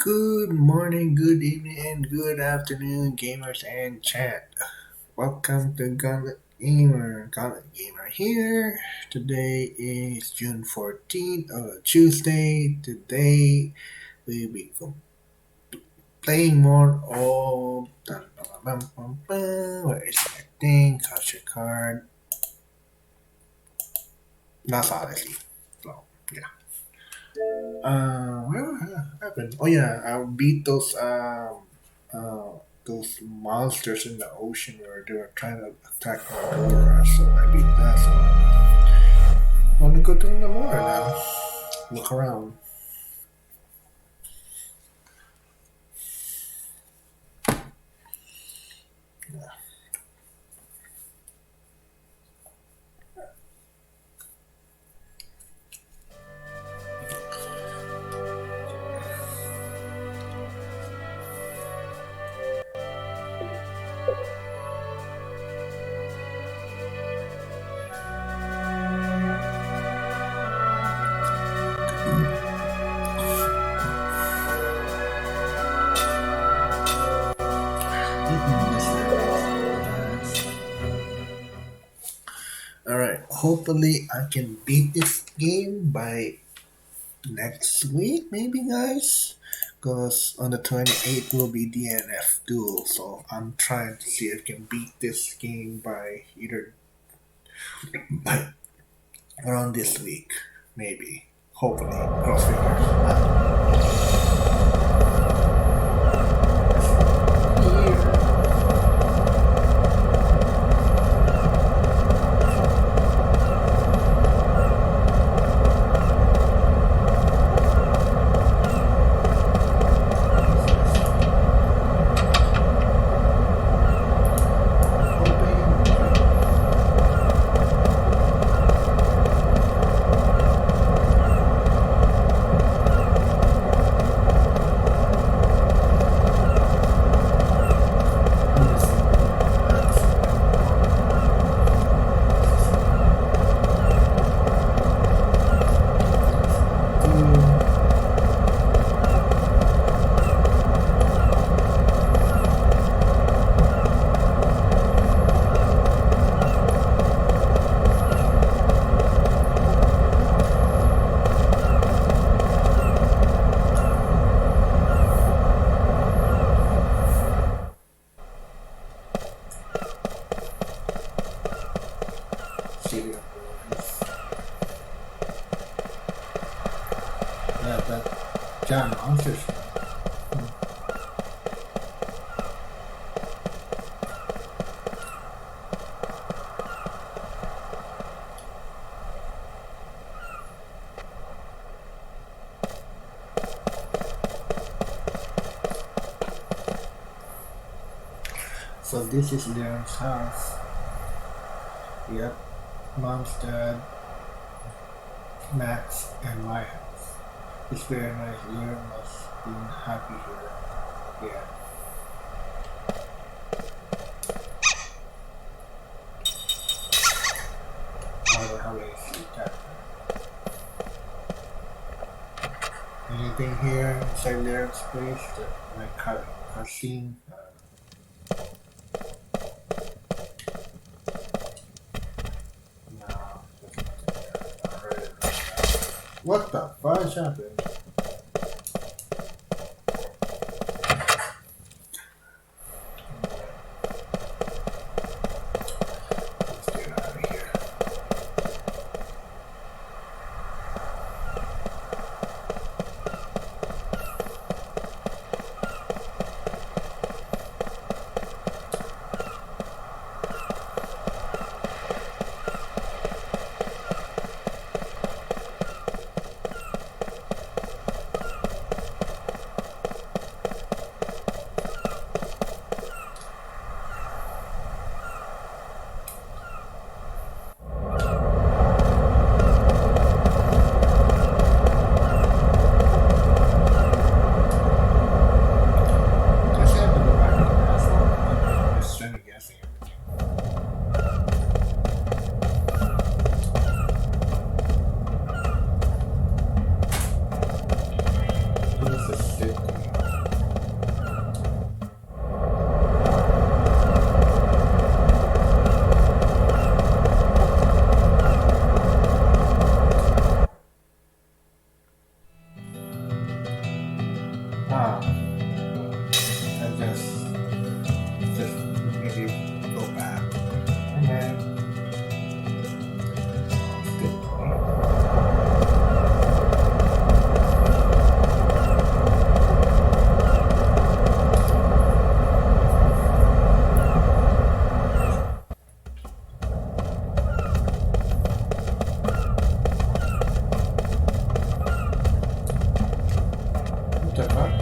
Good morning, good evening, and good afternoon, gamers and chat. Welcome to Gauntlet Gamer. Gauntlet Gamer here. Today is June 14th, Tuesday. Today we'll be playing more of. Where is my thing? Culture card. That's Odyssey. So, yeah. What happened? Oh yeah, I beat those monsters in the ocean where they were trying to attack my door. So I beat that. So I'm gonna go to the water now. Look around. All right. Hopefully, I can beat this game by next week, maybe, guys. Because on the 28th will be DNF duel, so I'm trying to see if I can beat this game by either by around this week, maybe. Hopefully, cross fingers. Cereal boys. That John Monsters. So this is Leon's house. Yep. Mom's dad, Max, and my house. It's very nice. Leon must be happy here. Yeah. I don't know how they see that. Anything here inside Leon's place that my cutscene? No, there's nothing there. Alright. What the fudge happened? Let's get out of here. Ah, I just maybe go back. Alright, sounds good to me. What the fuck?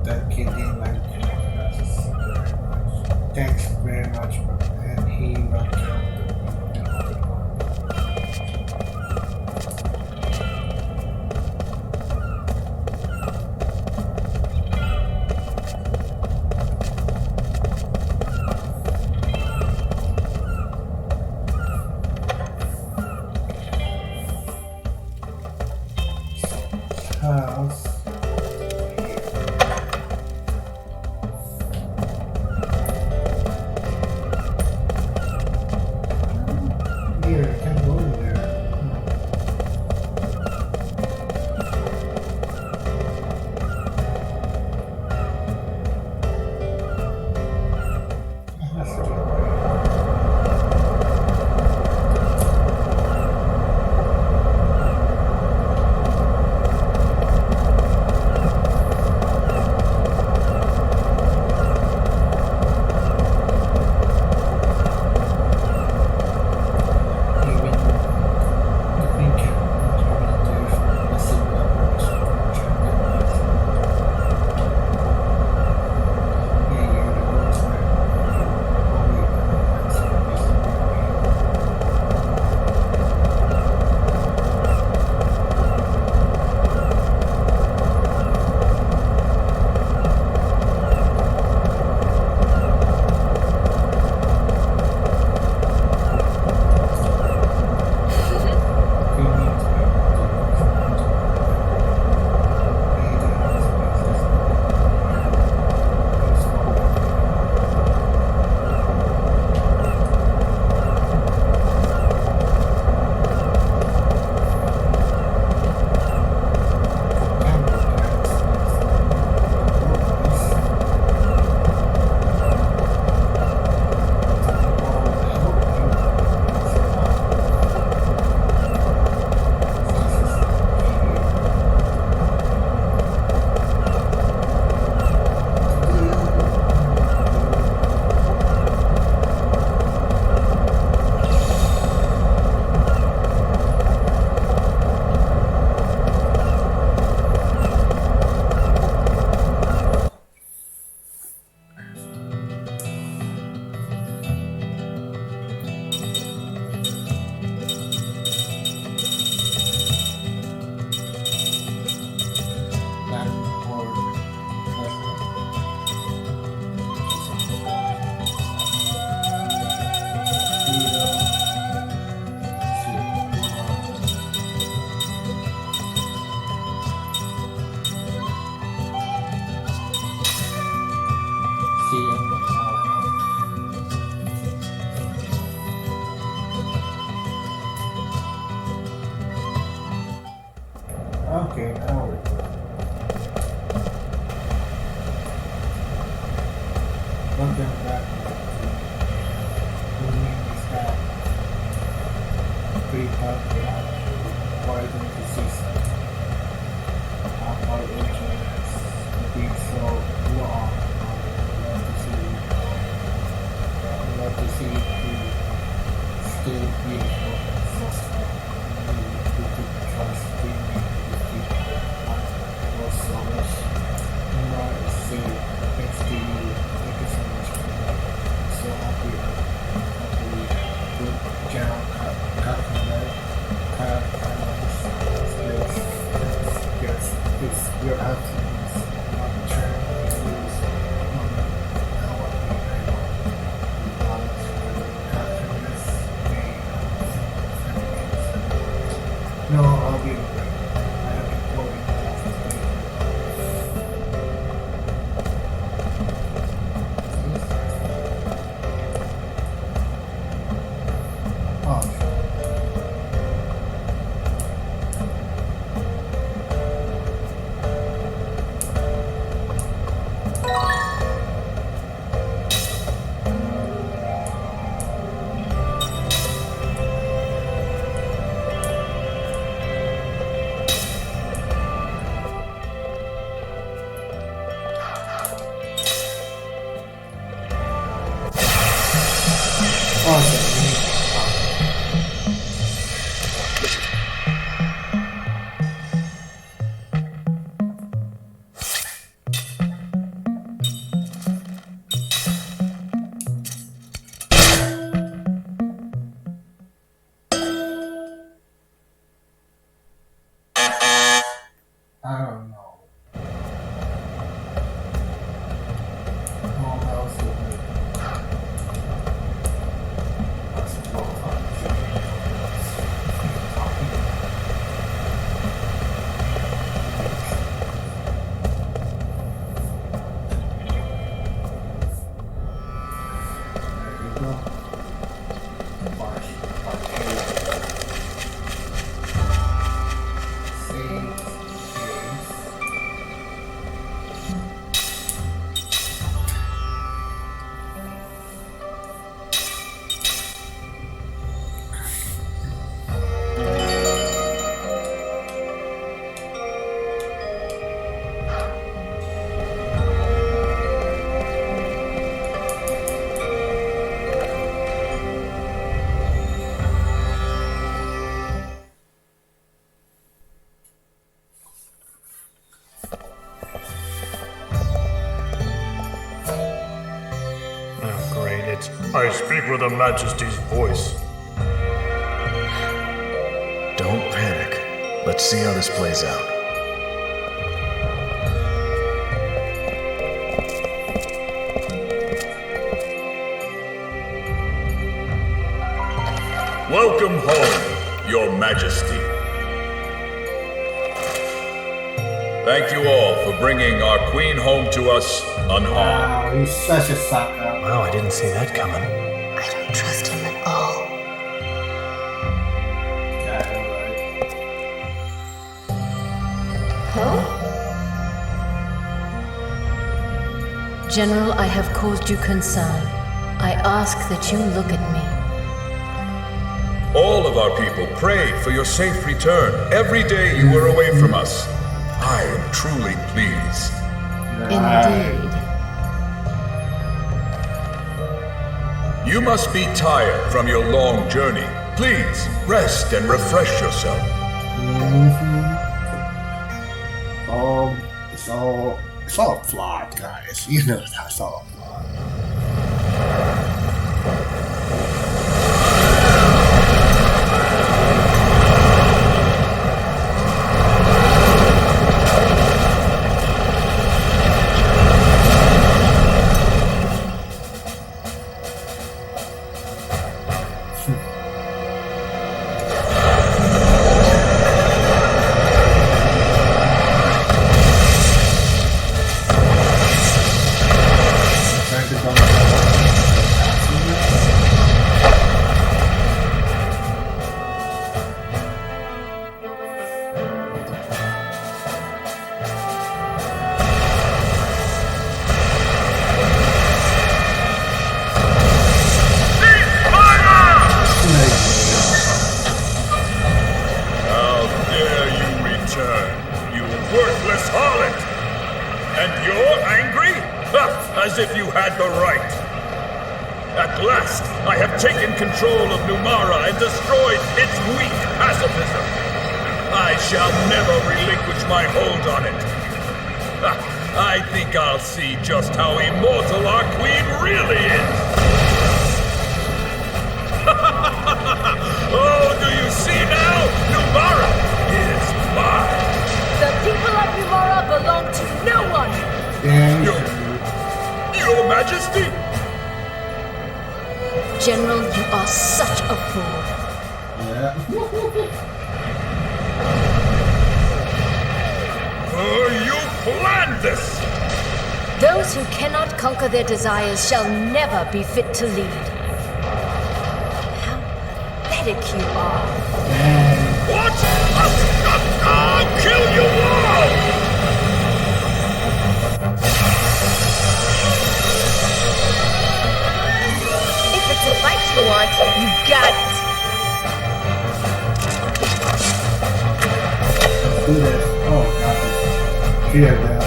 That kid didn't like us very much. Thanks very much, and he locked down the house. Here, I can go there. That's good. Even the queen can't do a single yeah, you're the world's Okay, now welcome back. The name is that pretty popular. Why don't you see our agents being so long? I'd love to see you still beautiful and so strong. Maybe we could trust dreaming with people. I was so much more to see. Thanks to you. Thank you so much for that. I'm so happy good job yes, it's your absence not turning news on how I happiness no, I'll be okay. I have been quoting oh, I don't know. What else would be? That's no fun. There we go. Part A. Save. Oh, great. I speak with Her Majesty's voice. Don't panic. Let's see how this plays out. Welcome home, Your Majesty. Thank you all for bringing our queen home to us unharmed. Wow, he's such a sucker. Wow, I didn't see that coming. I don't trust him at all. Yeah, right. General, I have caused you concern. I ask that you look at me. All of our people prayed for your safe return every day you were away from us. I am truly pleased. Indeed. You must be tired from your long journey. Please, rest and refresh yourself. It's all flawed, guys. You know that's all flawed. How dare you return, you worthless harlot! And you're angry? Ha, as if you had the right. At last, I have taken control of Numara and destroyed its weak pacifism. I shall never relinquish my hold on it. Ha, I think I'll see just how immortal our queen really is. Oh, do you see now? Numara is mine. The people of Numara belong to no one! Your Majesty? General, you are such a fool. You planned this! Those who cannot conquer their desires shall never be fit to lead. How pathetic you are. What? I'll kill you all! If it's a fight you want, you got it. Do this. Oh, God. Here, man.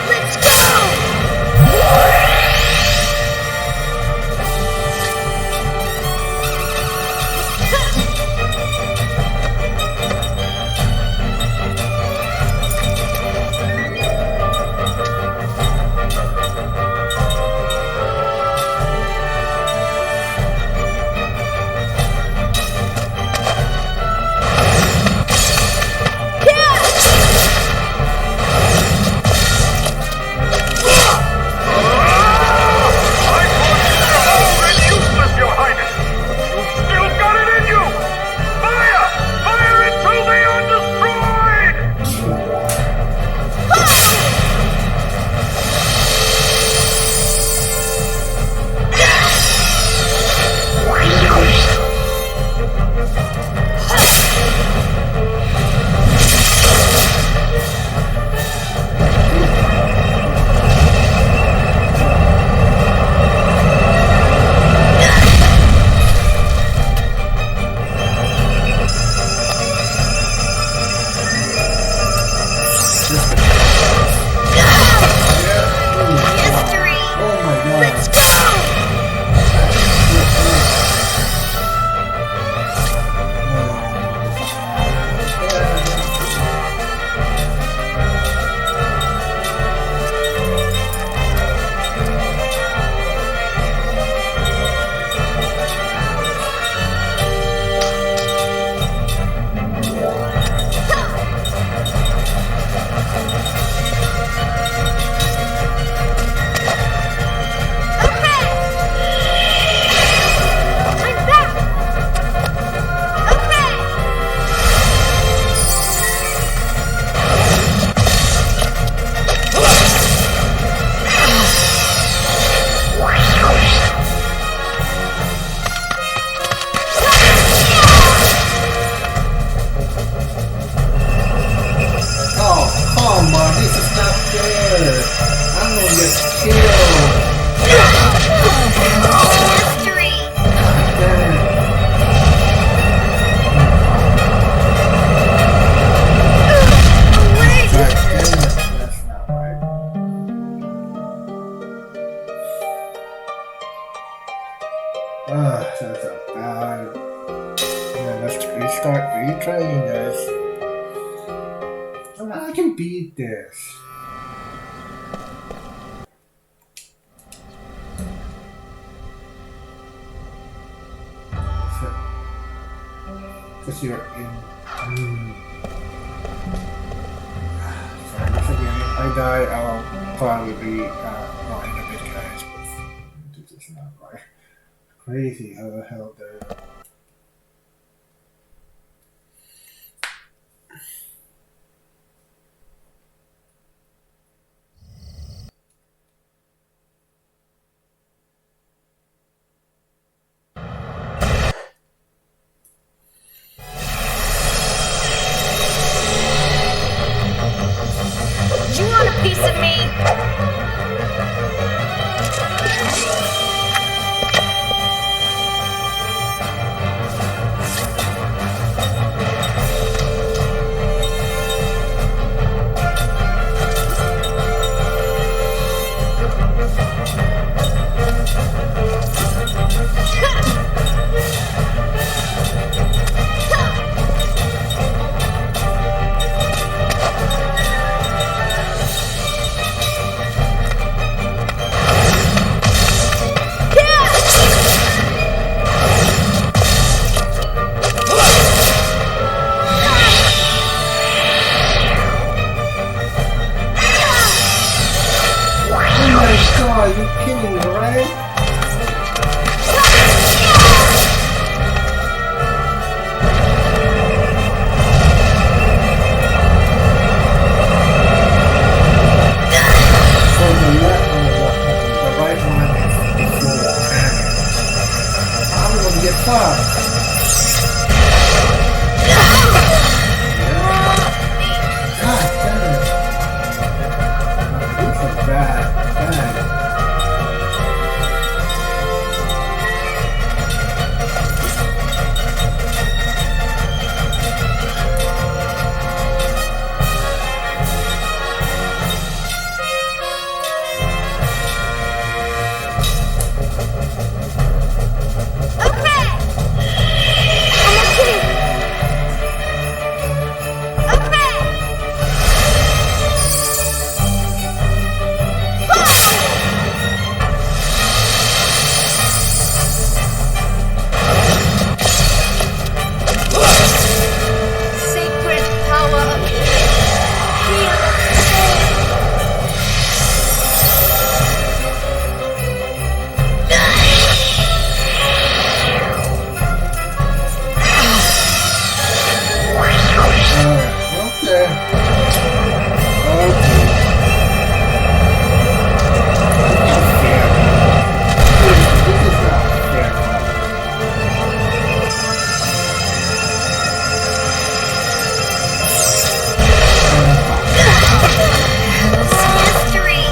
Let's go! That's a bad. Yeah, let's restart retrying, guys. I can beat this. Because you're in. Sorry, once again, if I die, I'll probably not in a bit, guys. But this is not right. Crazy how the hell they're. Do you want a piece of me? Okay. Okay. This is not fair. Mystery!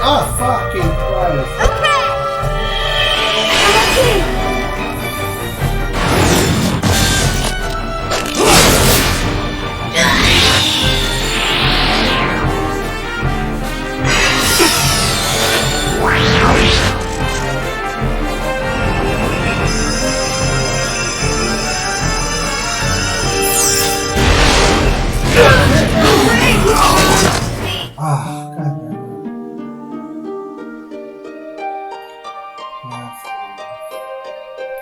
Oh, fucking Christ. Okay! Ah, God damn it.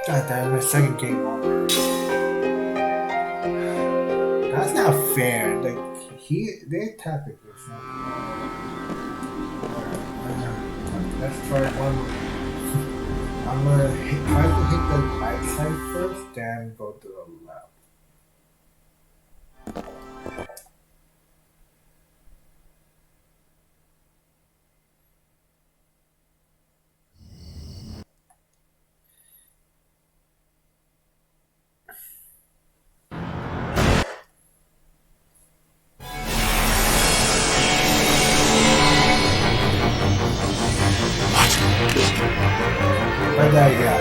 God damn it, second game over. That's not fair. Like, they tap it. It's not fair. Let's try one more. I'm gonna try to hit the right side first, then go to the left. But yeah.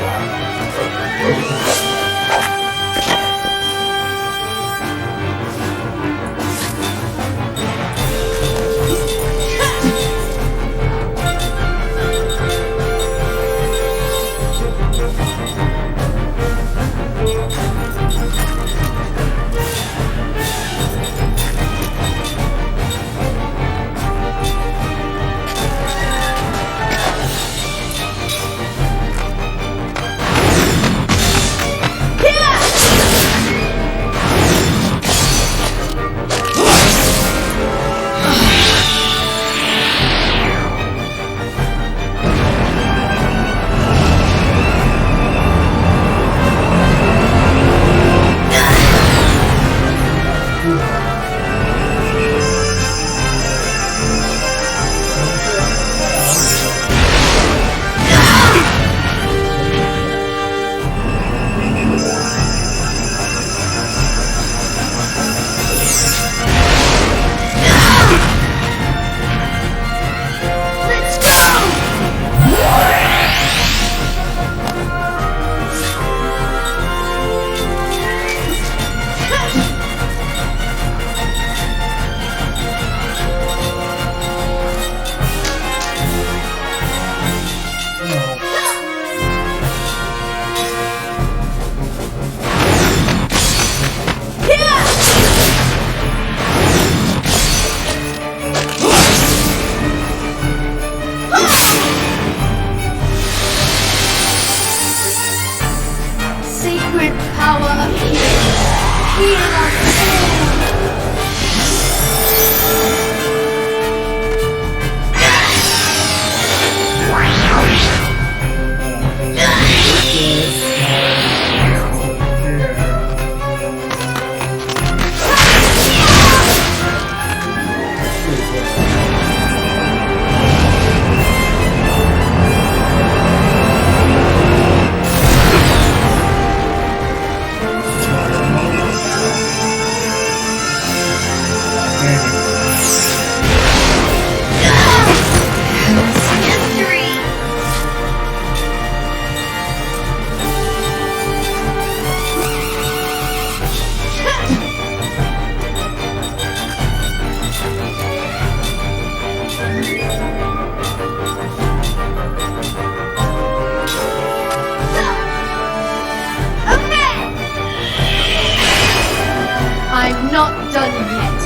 I'm not done yet.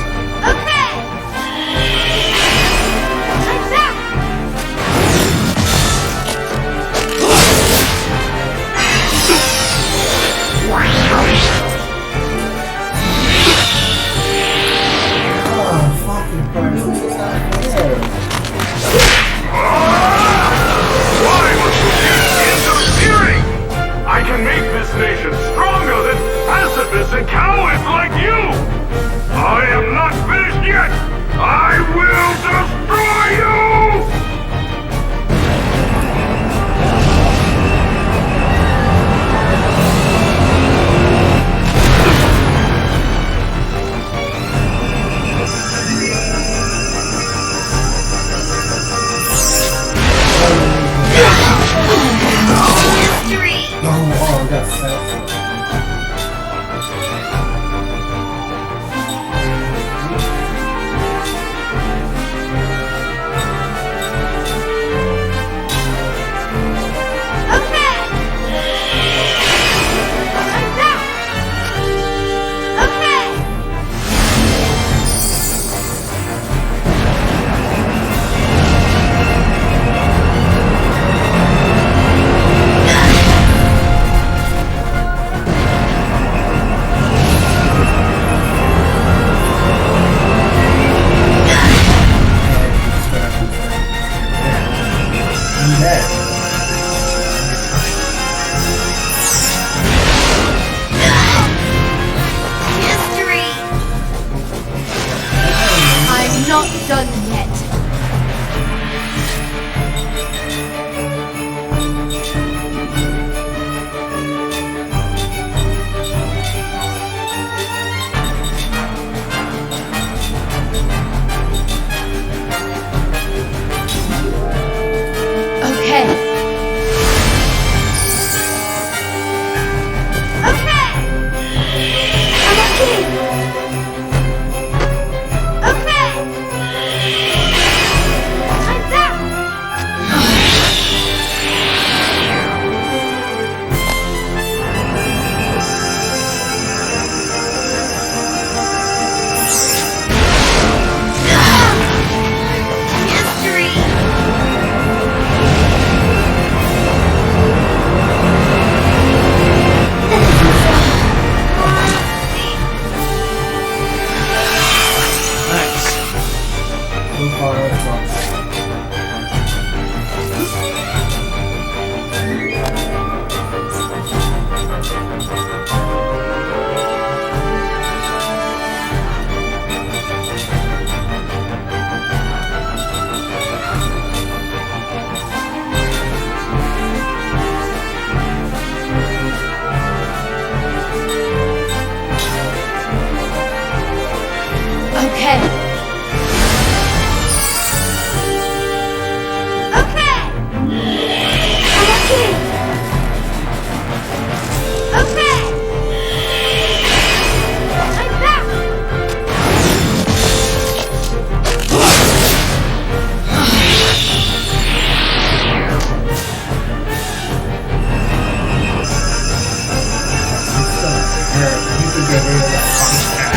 Okay! Attack! Oh, not done yet. Okay. Okay. I'm okay. Okay. I'm back. Mystery. Thanks. So far, it's not. Okay. Okay. I'm okay. Okay. I'm back. It's done. Her, you need to get rid of that fucking cat.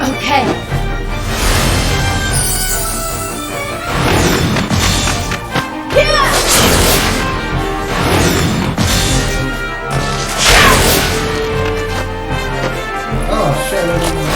Okay. Oh shit! I didn't know.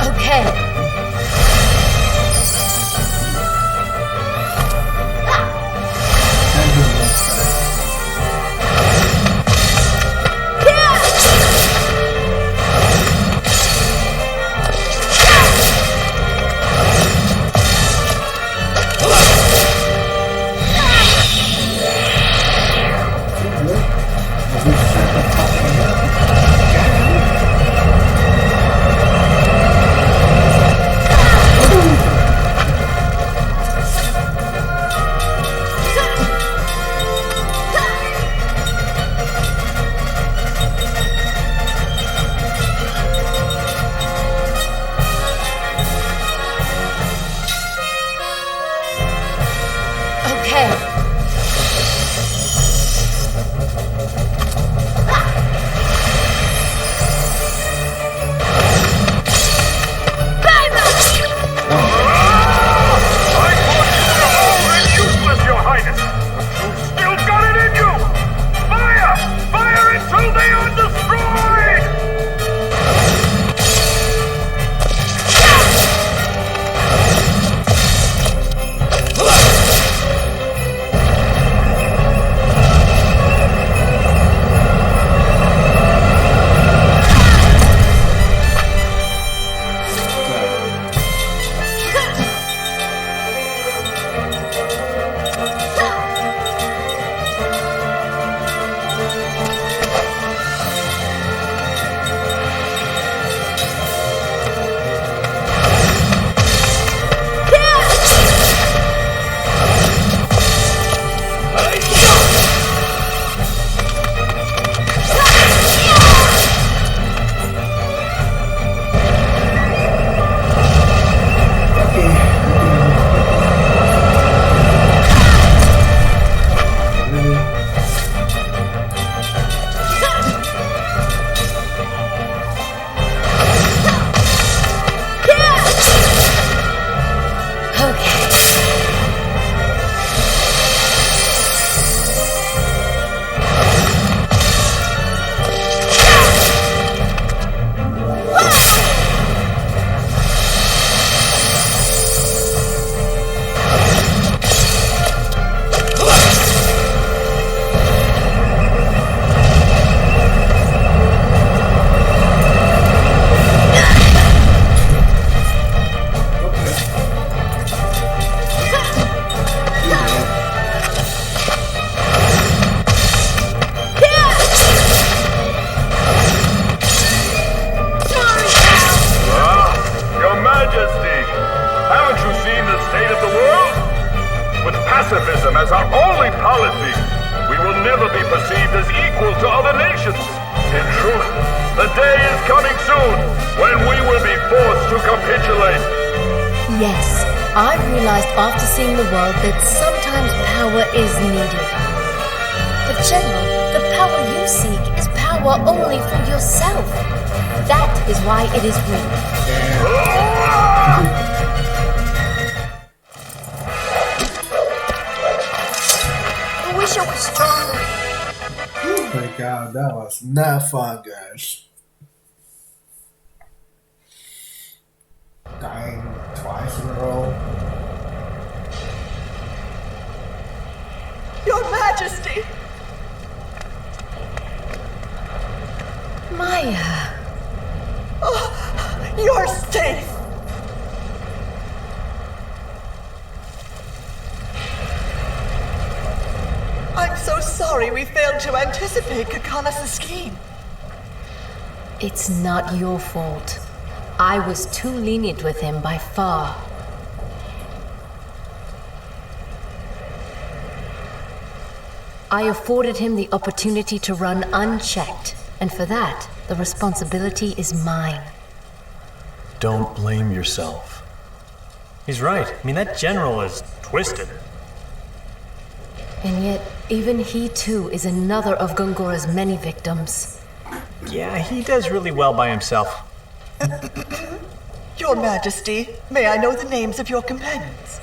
Okay. Okay. I thought you were already useless, Your Highness! You've still got it in you! Fire! Fire until they are destroyed! pacifism as our only policy, we will never be perceived as equal to other nations. In truth, the day is coming soon when we will be forced to capitulate. Yes, I've realized after seeing the world that sometimes power is needed. But General, the power you seek is power only for yourself. That is why it is weak. I wish I was stronger. Oh my god, that was not fun, guys. Dying twice in a row. Your Majesty! Maya. You're safe! I'm so sorry we failed to anticipate Kakalas' scheme. It's not your fault. I was too lenient with him by far. I afforded him the opportunity to run unchecked, and for that, the responsibility is mine. Don't blame yourself. He's right. I mean, that general is twisted. And yet, even he too is another of Gongora's many victims. Yeah, he does really well by himself. Your Majesty, may I know the names of your companions?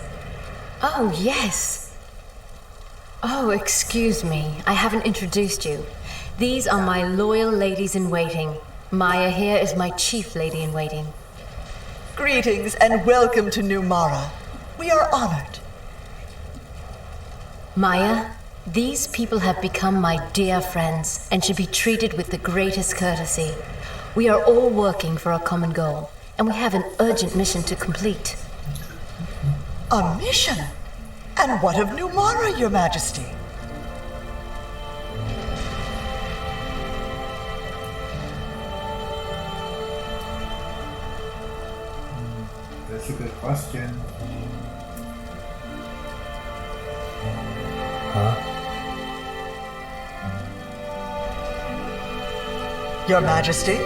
Oh, yes. Oh, excuse me. I haven't introduced you. These are my loyal ladies-in-waiting. Maya here is my chief lady-in-waiting. Greetings and welcome to New Mara. We are honored. Maya, these people have become my dear friends and should be treated with the greatest courtesy. We are all working for a common goal, and we have an urgent mission to complete. A mission? And what of New Mara, Your Majesty? That's a good question. Your Majesty?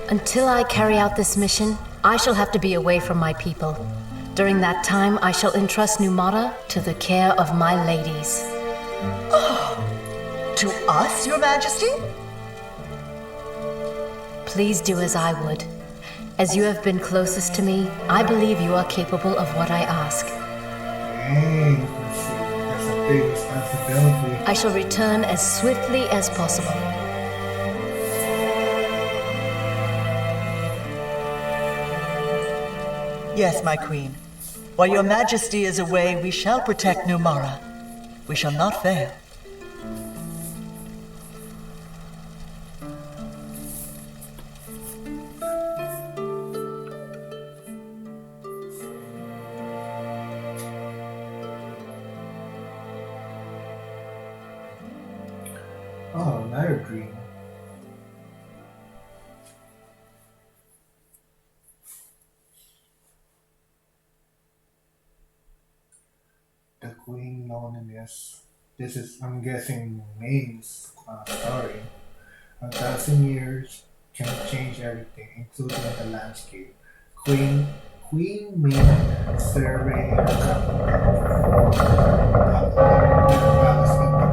Until I carry out this mission, I shall have to be away from my people. During that time, I shall entrust Numara to the care of my ladies. To us, Your Majesty? Please do as I would. As you have been closest to me, I believe you are capable of what I ask. Hey, let's see. That's a big responsibility. I shall return as swiftly as possible. Yes, my queen. While Your Majesty is away, we shall protect New Mara. We shall not fail. Oh, another dream. The Queen Loneliness. This is, I'm guessing, Main's story. 1,000 years can change everything, including the landscape. Queen Main survey her palace in the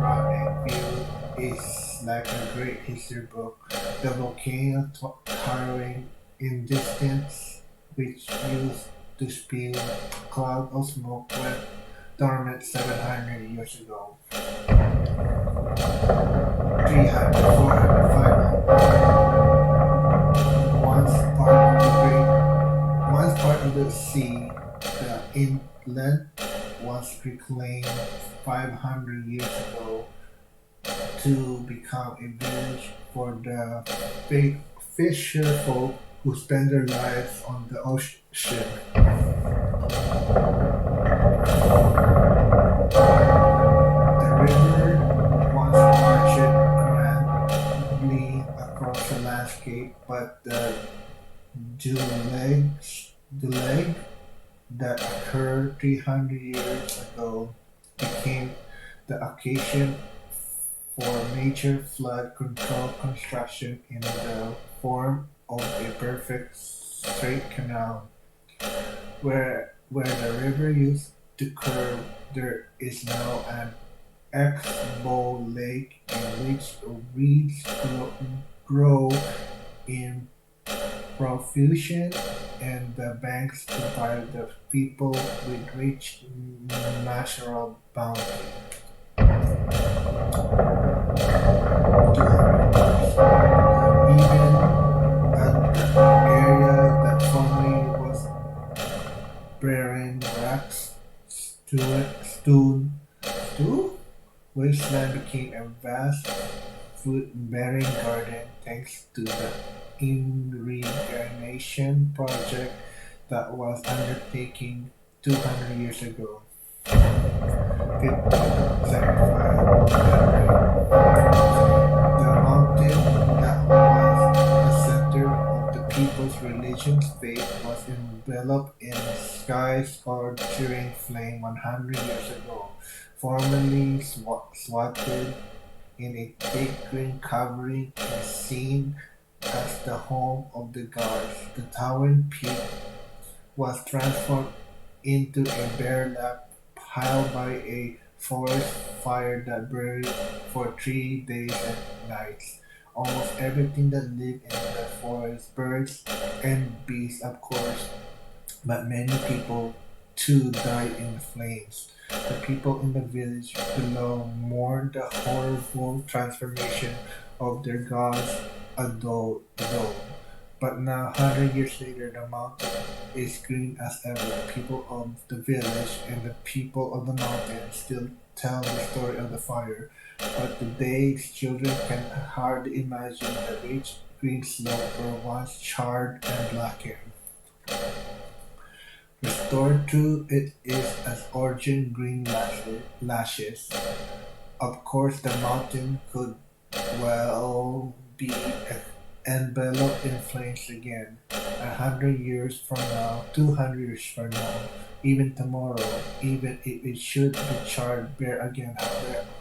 panoramic view is like a great history book. The volcano towering in distance, which used to spew a cloud of smoke went dormant 700 years ago. 300, 400, 500. Once part of the sea, the inlet was reclaimed 500 years ago to become a village for the fisher folk who spend their lives on the ocean. The river once marched grandly across the landscape, but the deluge that occurred 300 years ago became the occasion for major flood control construction in the form of a perfect straight canal. Where the river used to curve, there is now an X-bow lake in which reeds grow in profusion, and the banks provide the people with rich natural bounty. Even at the area that formerly was barren rocks, stew wasteland became a vast fruit-bearing garden thanks to the irrigation project that was undertaken 200 years ago. 1575. The mountain that was the center of the people's religion's faith was enveloped in sky-scorching flame 100 years ago, formerly swathed in a thick green covering and seen as the home of the gods. The towering peak was transformed into a bare lap piled by a forest fire that burned for 3 days and nights. Almost everything that lived in the forest, birds and beasts of course, but many people too died in the flames. The people in the village below mourned the horrible transformation of their gods adored. But now, 100 years later, the mountain is green as ever. People of the village and the people of the mountain still tell the story of the fire, but today's children can hardly imagine the rich green slope were once charred and blackened. Restored to it is as origin green lashes. Of course, the mountain could well be enveloped in flames again. 100 years from now, 200 years from now, even tomorrow, even if it should be charred bare again.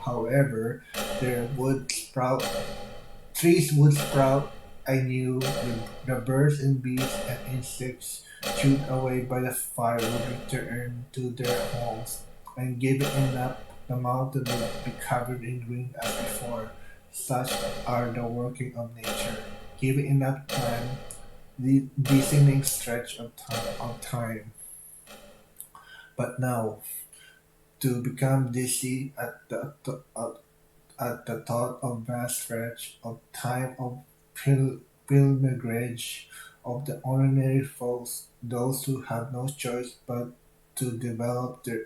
However, there would sprout trees would sprout anew. The birds and beasts and insects chewed away by the fire would return to their homes, and given enough, the mountain would be covered in green as before. Such are the working of nature. Given enough time, the descending stretch of time. But now, to become dizzy at the thought of vast stretch of time of pilgrimage of the ordinary folks, those who have no choice but to develop their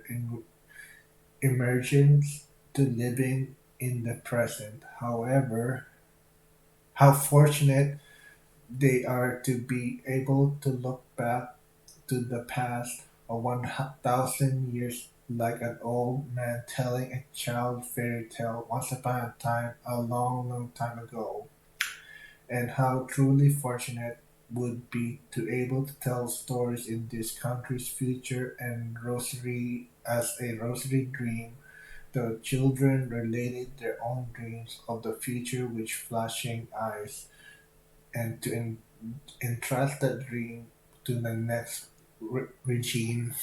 emergence to living in the present. However, how fortunate they are to be able to look back to the past of 1,000 years like an old man telling a child fairy tale once upon a time a long, long time ago. And how truly fortunate would be to able to tell stories in this country's future and rosary as a rosary dream. The children related their own dreams of the future with flashing eyes, and to entrust that dream to the next regime.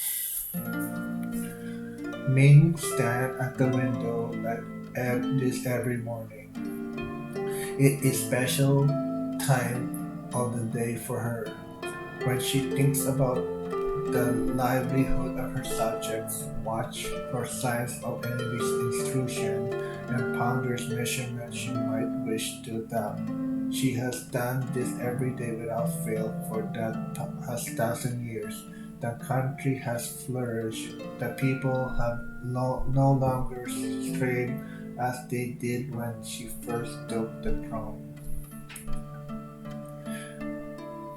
Ming stand at the window like this every morning. It is special time of the day for her. When she thinks about the livelihood of her subjects, watch for signs of enemy's intrusion, and ponders measurements she might wish to adopt. She has done this every day without fail for that has 1,000 years. The country has flourished. The people have no longer strayed as they did when she first took the throne.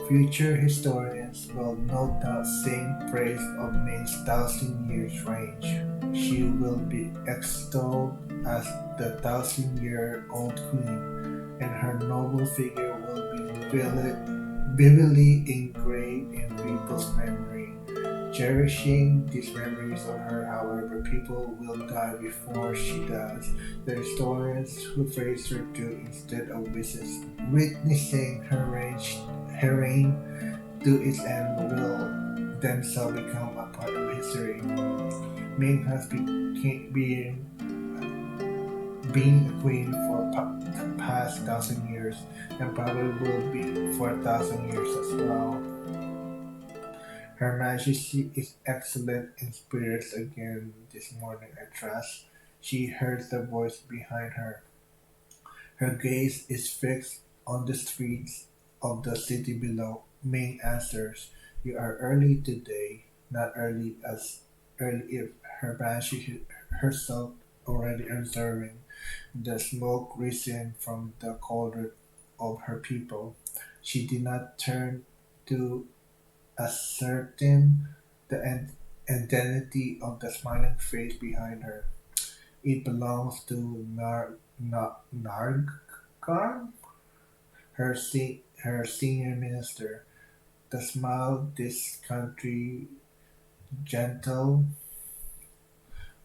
Future historians will no doubt sing praise of Ming's 1,000 years reign. She will be extolled as the 1,000-year-old queen, and her noble figure will be vividly engraved in people's memory. Cherishing these memories of her, however, people will die before she does. The historians who praise her too, instead of witnessing her reign to its end, will themselves become a part of history. Ming has been a queen for the past 1,000 years, and probably will be for 1,000 years as well. Her Majesty is excellent in spirits again this morning, I trust. She heard the voice behind her. Her gaze is fixed on the streets of the city below. Ming answers, "You are early today, not early as early if her Majesty herself already observing the smoke rising from the cauldron of her people. She did not turn to ascertain the identity of the smiling face behind her. It belongs to Nargar, her senior minister. The smile this country gentle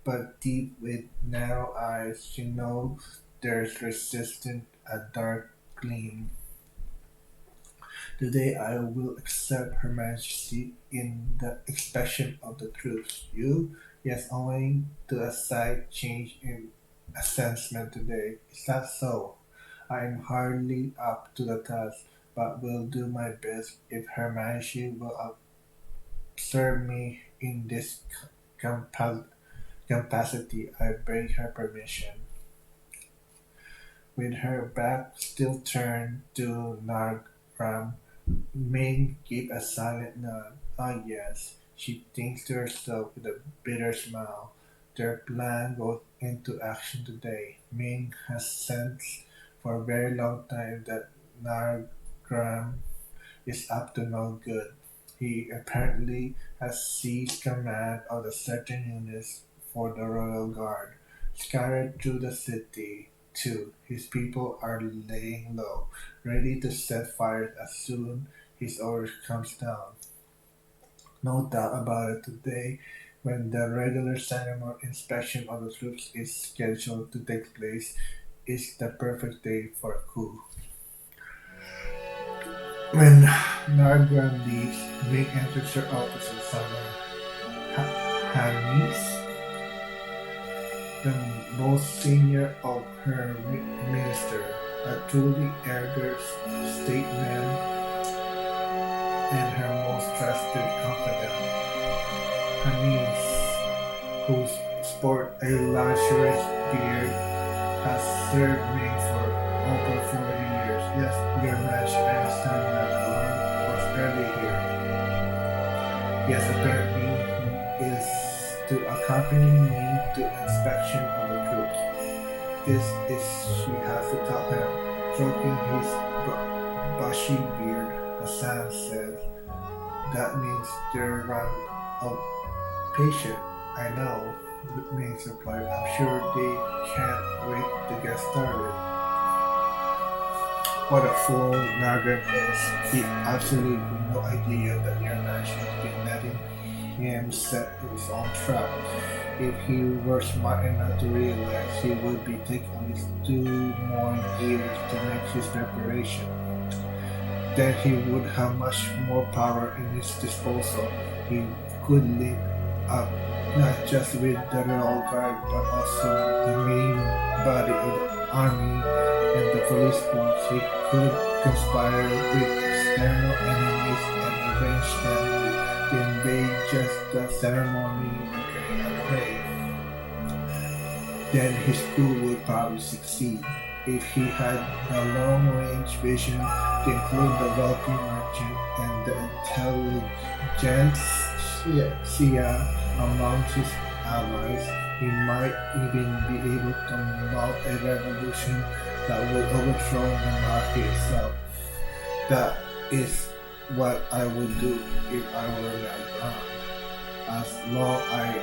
but deep with narrow eyes, she knows there's resistant a dark gleam. Today I will accept Her Majesty in the expression of the truth. You, yes, owing to a slight change in assessment today. Is that so? I am hardly up to the task, but will do my best if Her Majesty will observe me in this capacity. I beg her permission. With her back still turned to Nargram, Ming gave a silent nod. Ah, yes, she thinks to herself with a bitter smile. Their plan goes into action today. Ming has sensed for a very long time that Nargram is up to no good. He apparently has seized command of the certain units for the royal guard. Scattered through the city, too, his people are laying low, ready to set fire as soon his orders comes down. No doubt about it today, when the regular ceremonial inspection of the troops is scheduled to take place, is the perfect day for a coup. When Nargram leaves, Ming enters her office with Summer. Harris, the most senior of her minister, a truly elder statesman and her most trusted confidant. Hanis, who sport a luxurious beard, has served me for over 40 years. Yes, your Majesty, I understand that Alan was early here. Yes, apparently he is to accompany me to inspection of the troops. This is she has to tell him, stroking his bushy beard. Hassan says, that means they're run of patient. I know, Mings replied. I'm sure they can't wait to get started. What a fool Nargan is. He absolutely no idea that your nation has been letting him set his own trap. If he were smart enough to realize he would be taking at least 2 more years to make his preparation, then he would have much more power in his disposal. He could lead up not just with the royal guard but also the main body of the army and the police force. He could conspire with external enemies and arrange them to invade just the ceremony would get underway. Then his coup would probably succeed. If he had the long-range vision to include the wealthy merchant and the intelligentsia among his allies, he might even be able to mount a revolution that would overthrow the monarchy itself. That is what I would do if I were not as long I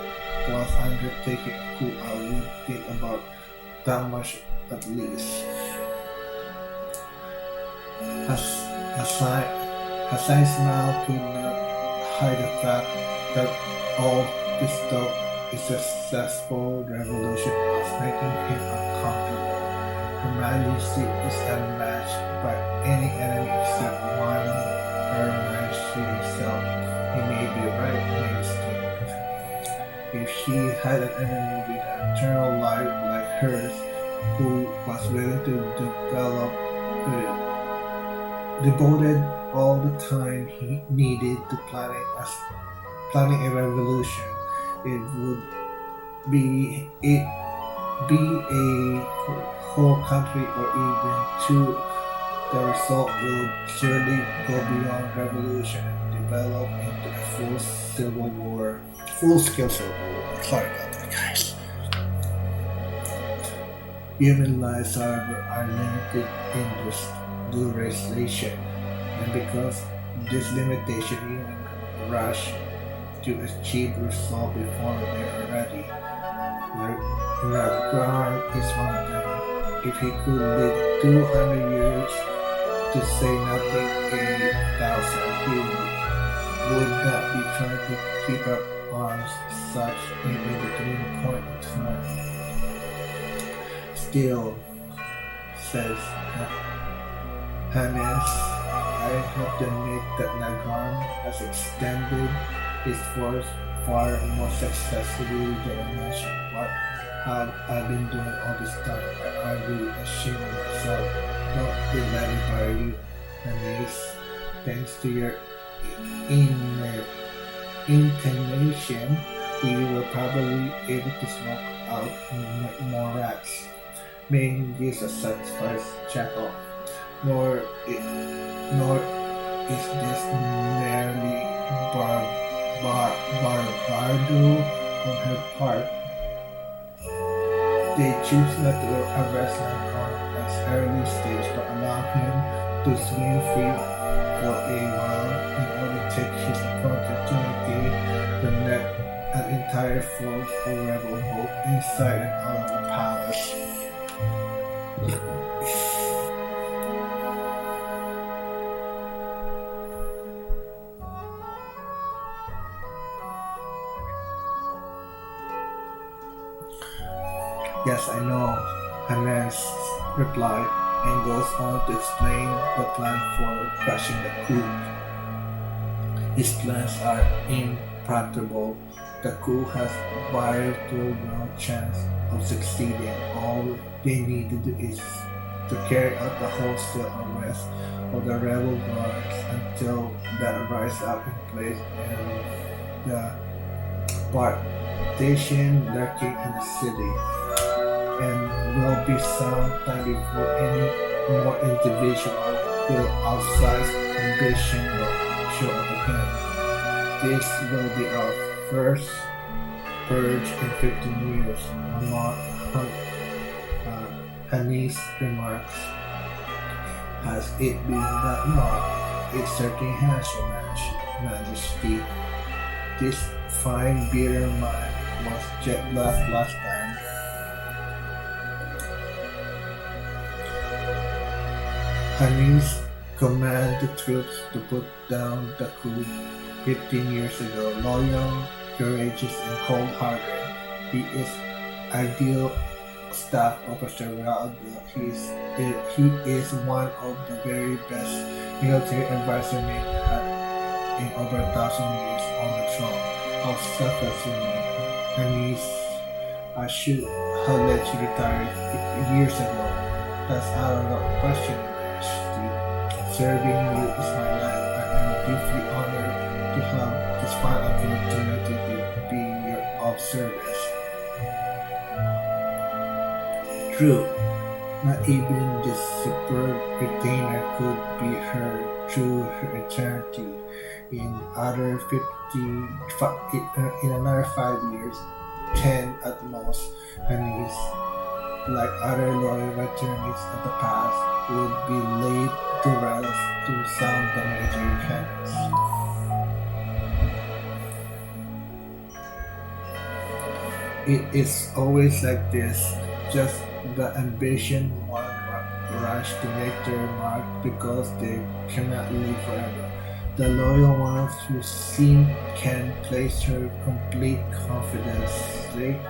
was undertaking a coup, I would think about that much at least. Hassan, Hassan's smile could not hide the fact that all this stuff is a successful revolution was making him uncomfortable. Her Majesty is unmatched by any enemy except one, Her Majesty himself. He may be right, Majesty. If she had an enemy with an eternal life like hers, who was willing to devoted all the time he needed to planning a revolution, it would be a whole country or even two. The result would surely go beyond revolution and develop into a full-scale civil war. Sorry about that, guys. Human lives, however, are limited in this duration, and because this limitation, human rush to achieve results before they are ready. Nagar is one of them. If he could live 200 years, to say nothing 8,000, he would not be trying to keep up on such a between point in time. Still, says Hannes, I have to admit that Nagar has extended his force far more successfully than I mentioned. What have I been doing all this time? I'm really ashamed of myself. Not delighted by you, Hannes. Thanks to your in- inclination, we were probably able to smoke out more rats. Main gives a satisfied chuckle. Nor, nor is this merely bravado on her part. They choose not to arrest him on its early stage but allow him to swim free for a while in order to take his opportunity to net an entire force of rebel both inside and out of the palace. Yes, I know, Hannes replied, and goes on to explain the plan for crushing the coup. His plans are impracticable. The coup has very no chance of succeeding. All they need to do is to carry out the wholesale arrest of the rebel guards until that rise up in place and the partition lurking in the city, and will be some time before any more individual with outsized ambition will show up again. This will be our first purge in 15 years, Hannes remarks. Has it been that long? It certainly has, Your Majesty. This fine bitter mind was jet black last time. Hannes commanded the troops to put down the coup 15 years ago. Loyal, courageous, and cold-hearted, he is ideal staff officer. He is one of the very best military advisors made had in over 1,000 years on the throne. How selflessly Hannes, I should have let you retire years ago. That's out of the question, Your Majesty. Serving you is my life. I am deeply honored to have this fine opportunity to be of service. True, not even this superb retainer could be her through her eternity. In another 5 years, 10 at most, Hannes, like other loyal veterans of the past, would be laid to rest to sound the major cannons. It is always like this, just the ambition one rush to make their mark because they cannot live forever. The loyal ones who seem can place her complete confidence, stake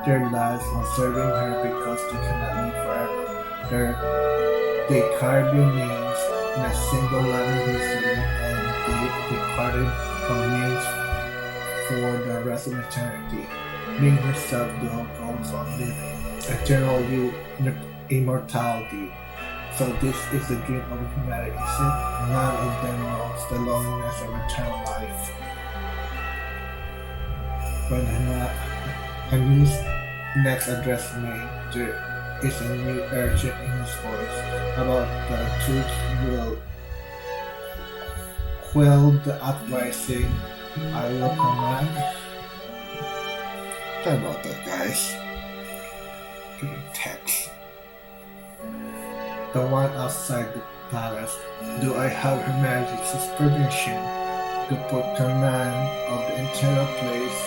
their lives on serving her because they cannot live forever. They carve their names in a single line of history and they departed from names for the rest of eternity. Being herself though goes on living. Eternal immortality. So this is the dream of humanity, is it? None of them knows the loneliness of eternal life. When Hannes next addressed me, there is a new urgent in his voice about the troops will quell the uprising. I will command. Sorry about that, guys. Getting text. The one outside the palace. Do I have Her Majesty's permission to put command of the entire place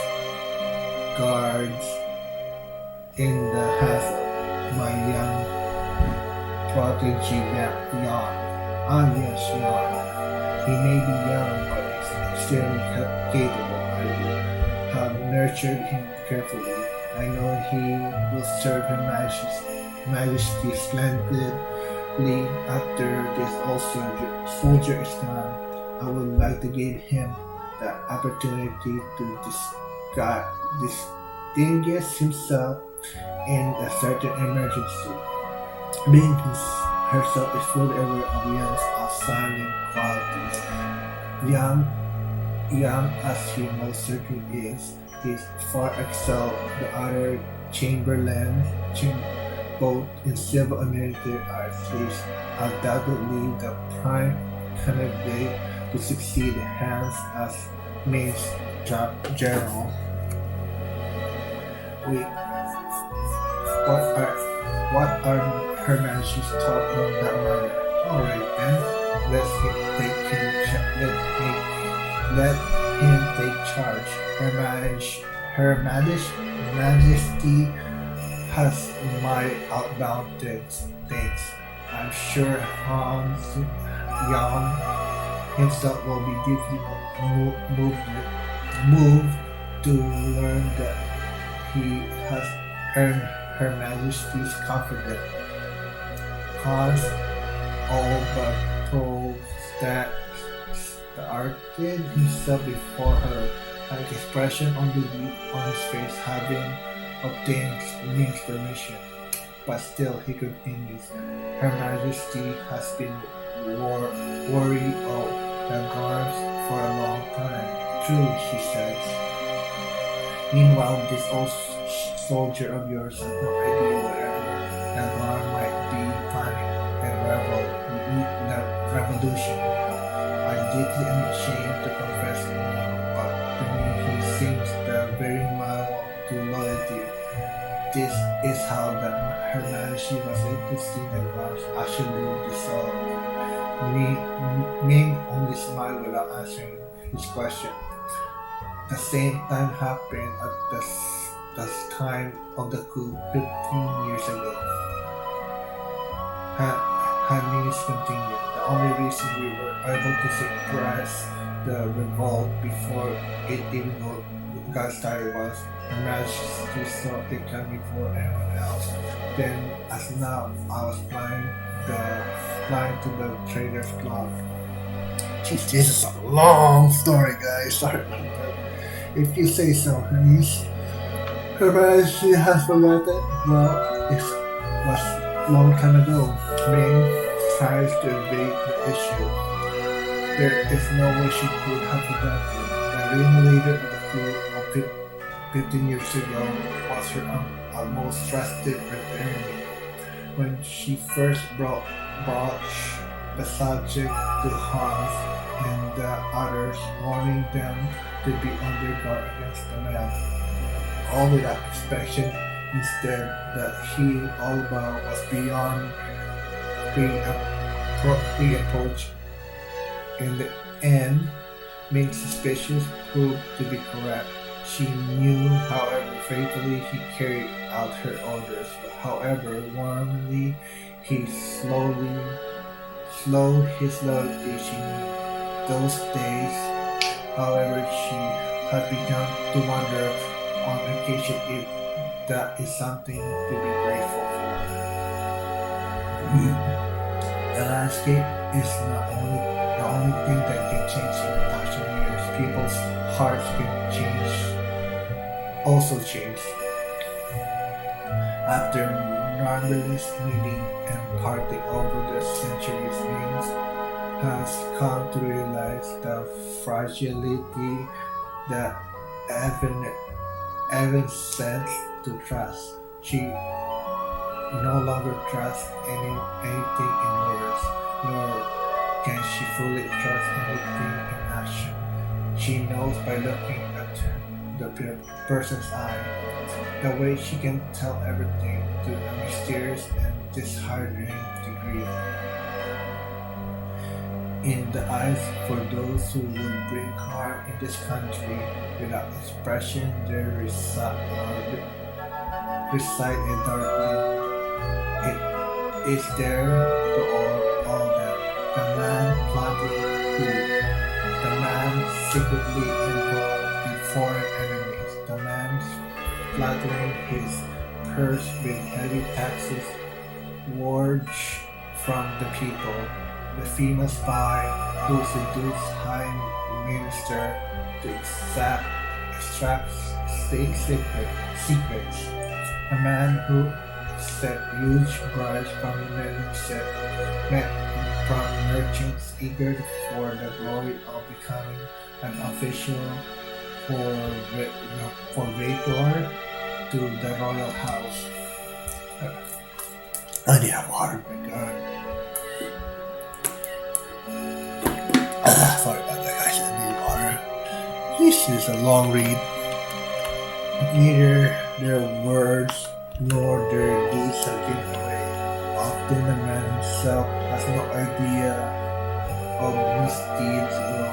guards in the hands of my young protege Jan? Ah yes, Jan. He may be young, but he's extremely capable. I will have nurtured him carefully. I know he will serve Her Majesty splendidly after this old soldier is gone. I would like to give him the opportunity to distinguish himself in a certain emergency. Being herself is fully aware of Young's outstanding qualities. Young, young as he most certainly is, he far excels the other chamberlains, both in civil and military arts. He is undoubtedly the prime candidate to succeed Hans as main general. We, what are Her Majesty's thoughts on that matter? Alright then, let him take charge. Her Majesty has my outbound things. I'm sure Hans Young himself will be deeply moved to learn that he has earned Her Majesty's confidence. Hans all but told that started himself before her, an expression on his face, having obtained Ming's permission. But still, he continues, Her Majesty has been worried of the guards for a long time. True, she says. Meanwhile, this old soldier of yours has no idea whatever the guard might be planning a revolution. I'm deeply ashamed to confess it now, but to me he seems very mild to loyalty. This is how Her Majesty was able to see the guards actually dissolved. Ming only smiled without answering his question. The same time happened at the time of the coup 15 years ago. Han Ning's continued. The only reason we were able to suppress the revolt before it even got started was Her Majesty saw it coming before anyone else. Then, as now, I was flying to the Traders Club. Jeez, this is a long story, guys. Sorry about that. If you say so, Her Majesty has forgotten. Well, it was long time ago. Ming tries to evade the issue. There is no way she could have forgotten. The ringleader of the coup of 15 years ago was her most trusted retainer. When she first brought the subject to Hans and the others, warning them to be on their guard against the man, all without inspection. Instead, that he all about was beyond pre-approach. In the end, Ming's suspicions proved to be correct. She knew, however faithfully he carried out her orders, but however warmly he slowed his loyalty. She knew those days, however, she had begun to wonder on occasion if that is something to be grateful for. The landscape is not the only thing that can change in 1,000 years. People's hearts can also change. After numberless meeting and parting over the centuries, Ming has come to realize the fragility that even sense to trust. She no longer trusts anything in words, nor can she fully trust anything in action. She knows by looking at the person's eye, the way she can tell everything to a mysterious and this hardening degree in the eyes for those who would bring harm in this country without expression there reside a darkling. It is there to all them. The man plotting who, the man secretly involved in foreign enemies, the man flattering his purse with heavy taxes wards from the people, the female spy who seduced high minister to extract secrets, a man who set huge bribes from men met from merchants eager for the glory of becoming an official for Vator to the royal house. I need water, my god. Sorry about that, guys. I need water. This is a long read. Neither their words nor their deeds are given away. Often the man himself has no idea of misdeeds will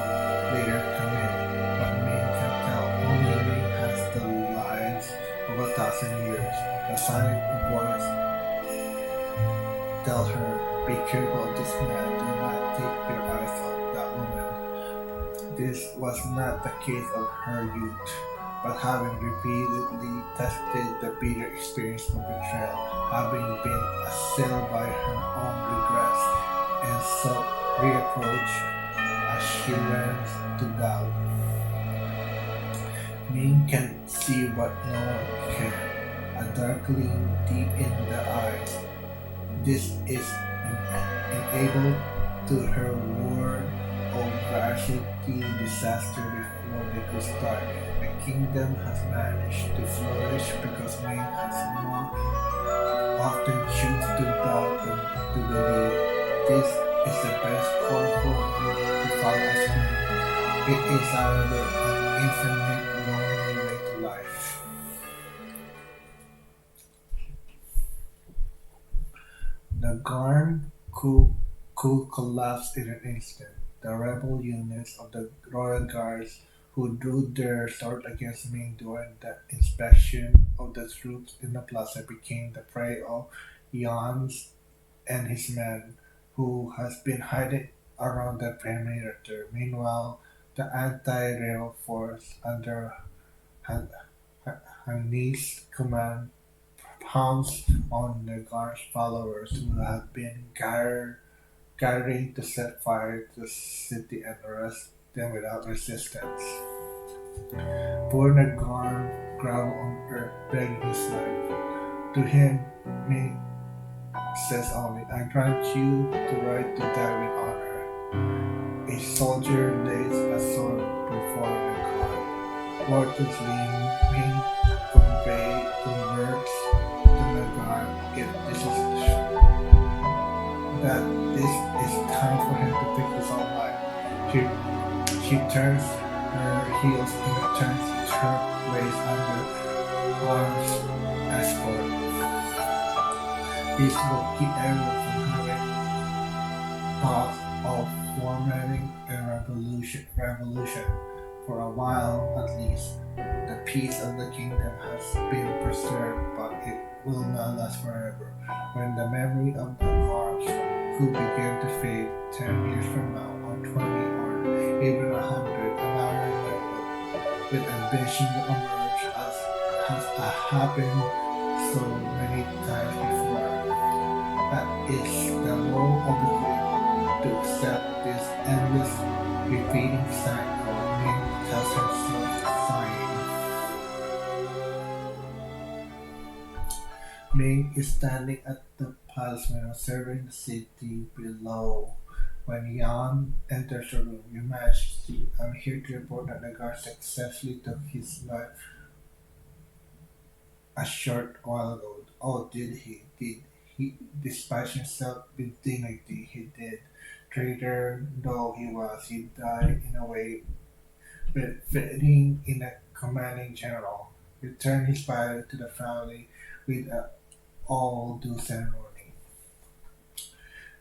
later commit, but men can tell only Ming has the lives of 1,000 years. The silent voice tell her, be careful of this man, do not take your eyes off that woman. This was not the case of her youth, but having repeatedly tested the bitter experience of betrayal, having been assailed by her own regrets and self-reapproach as she learns to doubt. Ming can see what no one can, a dark gleam deep in the eyes. This is enabled to her ward of tragedy disaster before they could start. The kingdom has managed to flourish because Ming has more often choose to doubt than to believe. This is the best course for me to follow as Ming. It is however an infinite lonely way to life. The Garn could collapse in an instant. The rebel units of the Royal Guards who drew their sword against Ming during the inspection of the troops in the plaza became the prey of Yans and his men, who has been hiding around the perimeter. Meanwhile, the anti-rail force under Han- Han's command pounced on the Guard's followers who had been gathering to set fire to the city and arrest them without resistance. Poor Nagarn groveled on earth, begging his life. To him, Ming says only, I grant you the right to die with honor. A soldier lays a sword before Nagarn. Wordlessly, Ming converts to Nagarn if this is that this is time for him to pick his own life. She turns her heels and turns her waist under arms escort. This will keep everyone from having thoughts of forming a revolution. For a while, at least, the peace of the kingdom has been preserved, but it will not last forever. When the memory of the arms who began to fade 10 years from now, or 20, or even 100, an hour with ambition to emerge as has happened so many times before. That is the role of the queen, to accept this endless repeating cycle. Ming tells himself, sighing. Ming is standing at the palace window observing the city below. When Yan enters the room, Your Majesty, I'm here to report that the guard successfully took his life a short while ago. Oh, did he? Did he dispatch himself with dignity? He did. Traitor though he was, he died in a way befitting in a commanding general. Returned his body to the family with all due ceremony.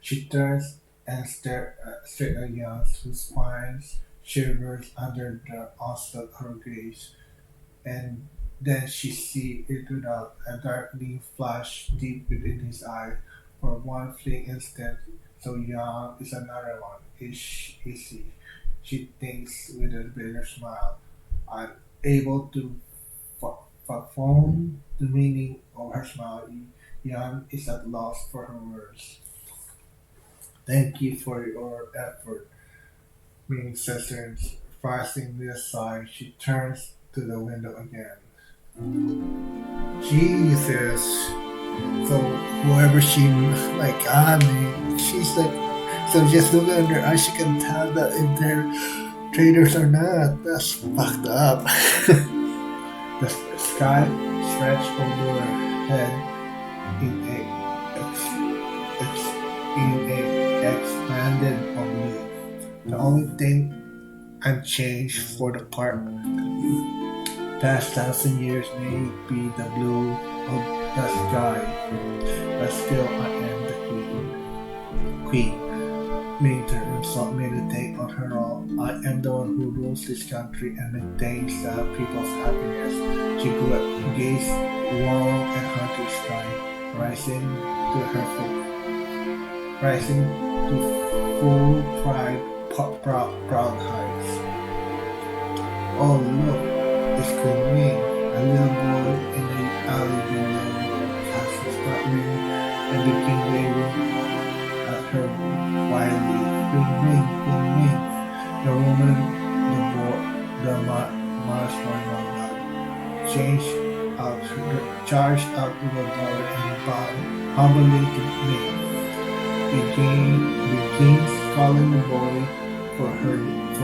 She turns and stares at Jan, whose spine shivers under the onslaught of her gaze. And then she sees it without a darkening flash deep within his eye for one fleeting instant. So young is another one. Is he? She thinks with a bitter smile, unable to fathom the meaning of her smile. Young is at loss for her words. Thank you for your effort, Ming says, rising with a sigh. She turns to the window again. Jesus. So whoever she like, she's like, so just look at their eyes, she can tell that if they're traitors or not. That's fucked up. The sky stretched over her head in a expanded oblique. The only thing unchanged for the past 1,000 years may be the blue of the sky, but still I am the queen. Queen. Made her himself meditate on her own. I am the one who rules this country and maintains the people's happiness. She gazed long and hard to the sky, rising to full pride, proud heights. Oh look, it's Queen Ming, a little boy in the alley below cast his ring and became waving at her wildly. Queen Ming, Queen Ming. The woman, the marshmallow charged out to the door and bowed humbly to Ming. Begins calling the boy for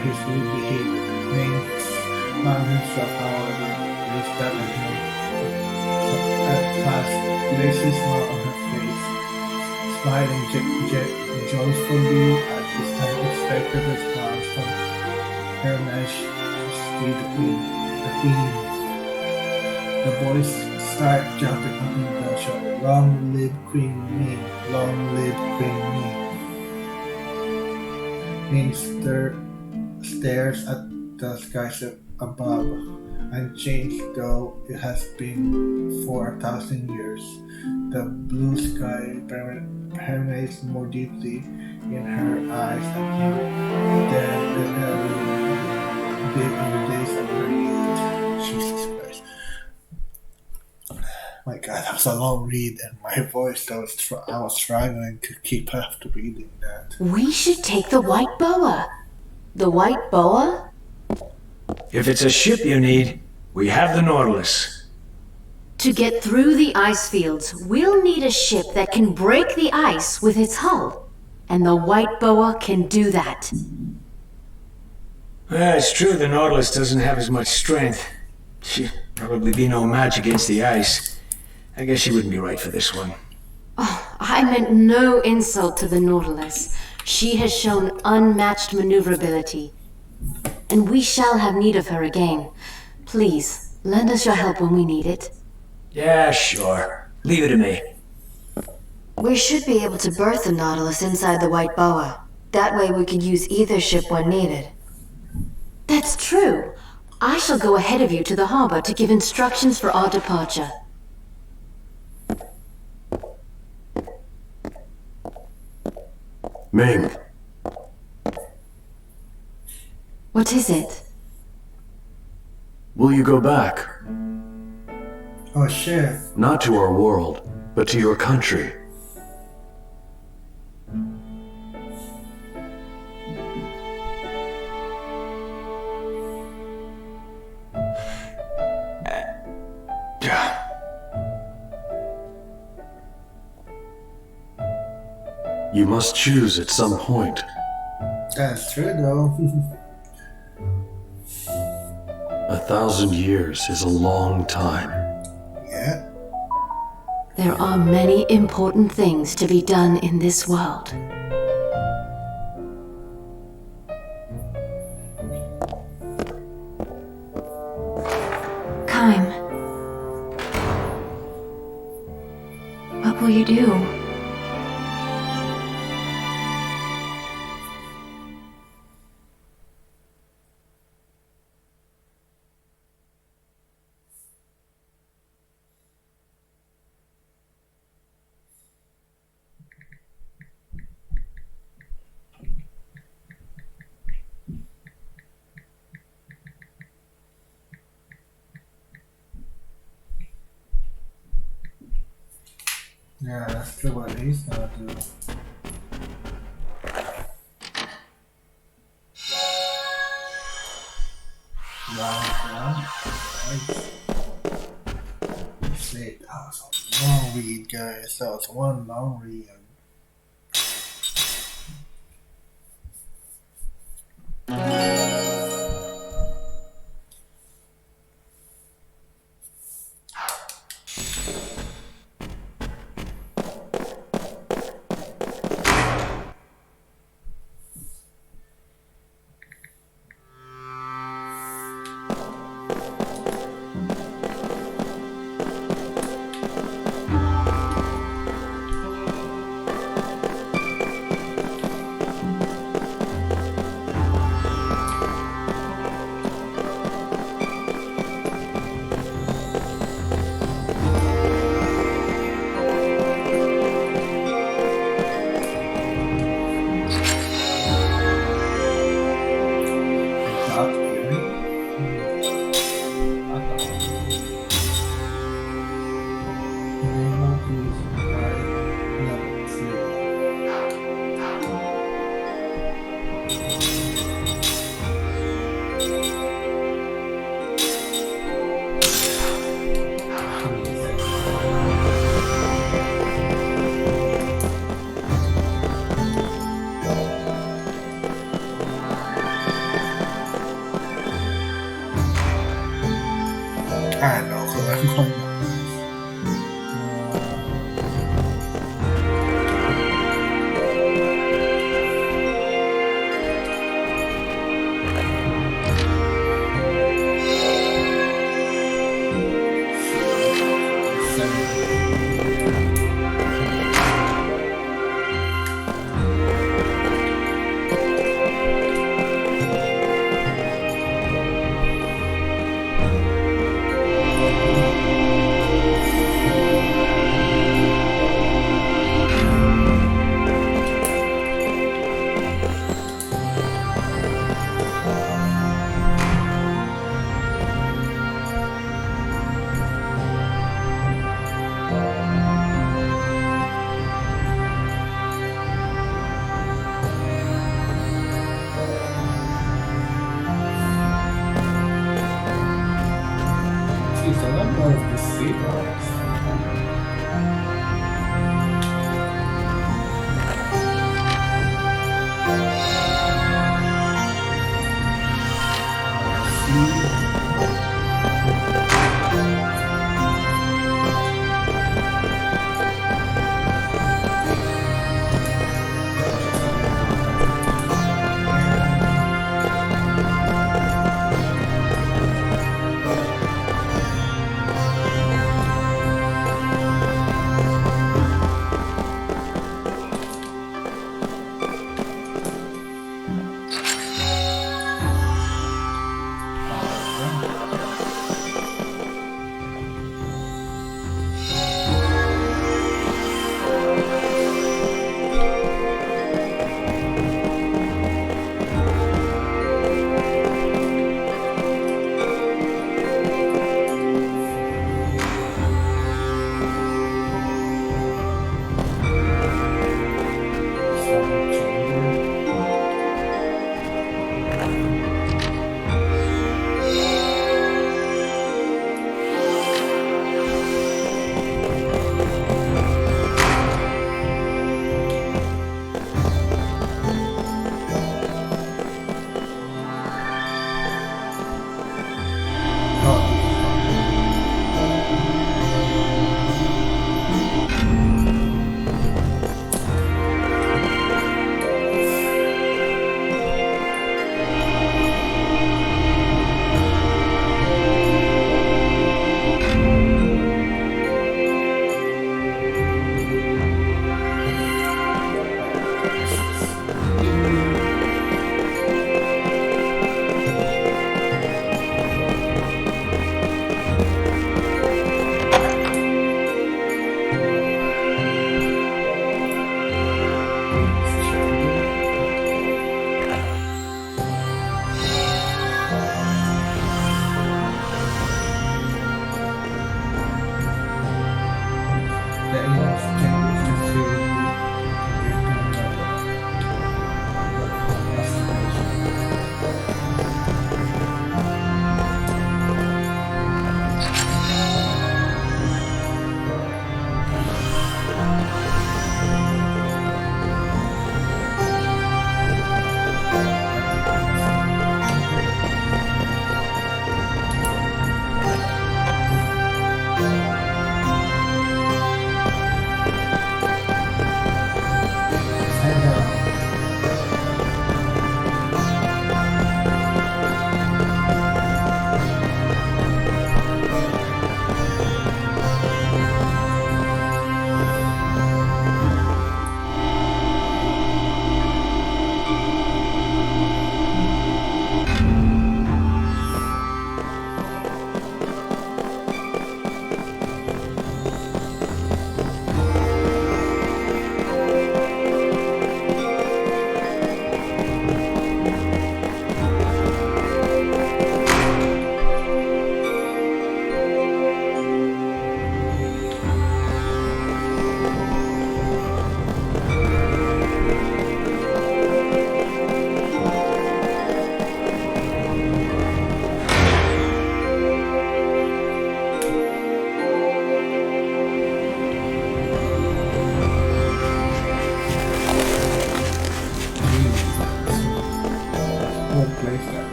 his good behavior. Ming found himself, however, raised up at him. At last, placed his smile on her face, smiling joyfully at this unexpected response from Her Majesty the Queen. The boys start jumping up and down, shouting, "Long live Queen Ming! Long live Queen Ming!" Ming stares at the skies above, unchanged though it has been for 1,000 years. The blue sky penetrates more deeply in her eyes at him than it ever did in the days of her youth. Jesus Christ. My God, that was a long read, and my voice, I was struggling to keep after reading that. We should take the white boa. The white boa? If it's a ship you need, we have the Nautilus. To get through the ice fields, we'll need a ship that can break the ice with its hull. And the white boa can do that. Well, it's true the Nautilus doesn't have as much strength. She'd probably be no match against the ice. I guess she wouldn't be right for this one. Oh, I meant no insult to the Nautilus. She has shown unmatched maneuverability. And we shall have need of her again. Please, lend us your help when we need it. Yeah, sure. Leave it to me. We should be able to berth the Nautilus inside the white boa. That way we could use either ship when needed. That's true. I shall go ahead of you to the harbor to give instructions for our departure. Ming, What is it? will you go back? Oh shit. Not to our world, but to your country. You must choose at some point. That's true though. 1,000 years is a long time. Yeah. There are many important things to be done in this world. Kaim. What will you do? Yeah, that's true what he's gonna do. Round. Nice. Shit, that was a long read, guys. That was one long read.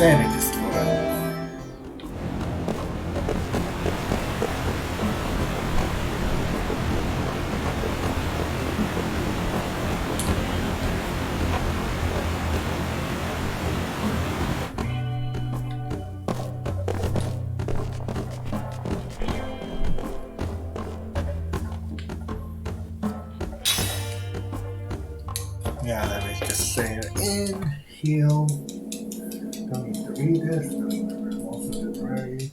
Semi destroyed. Yeah, let me just save it in, heal. Don't need to read this, because I'm also temporary.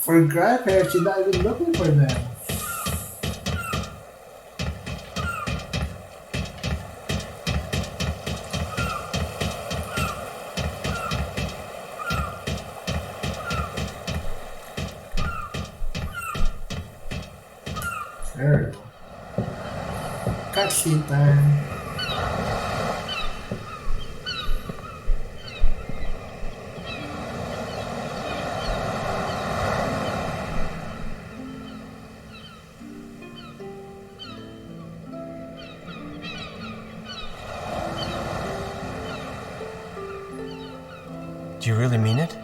for grandparents, she's not even looking for them. There we go. Cutscene time. Do you really mean it?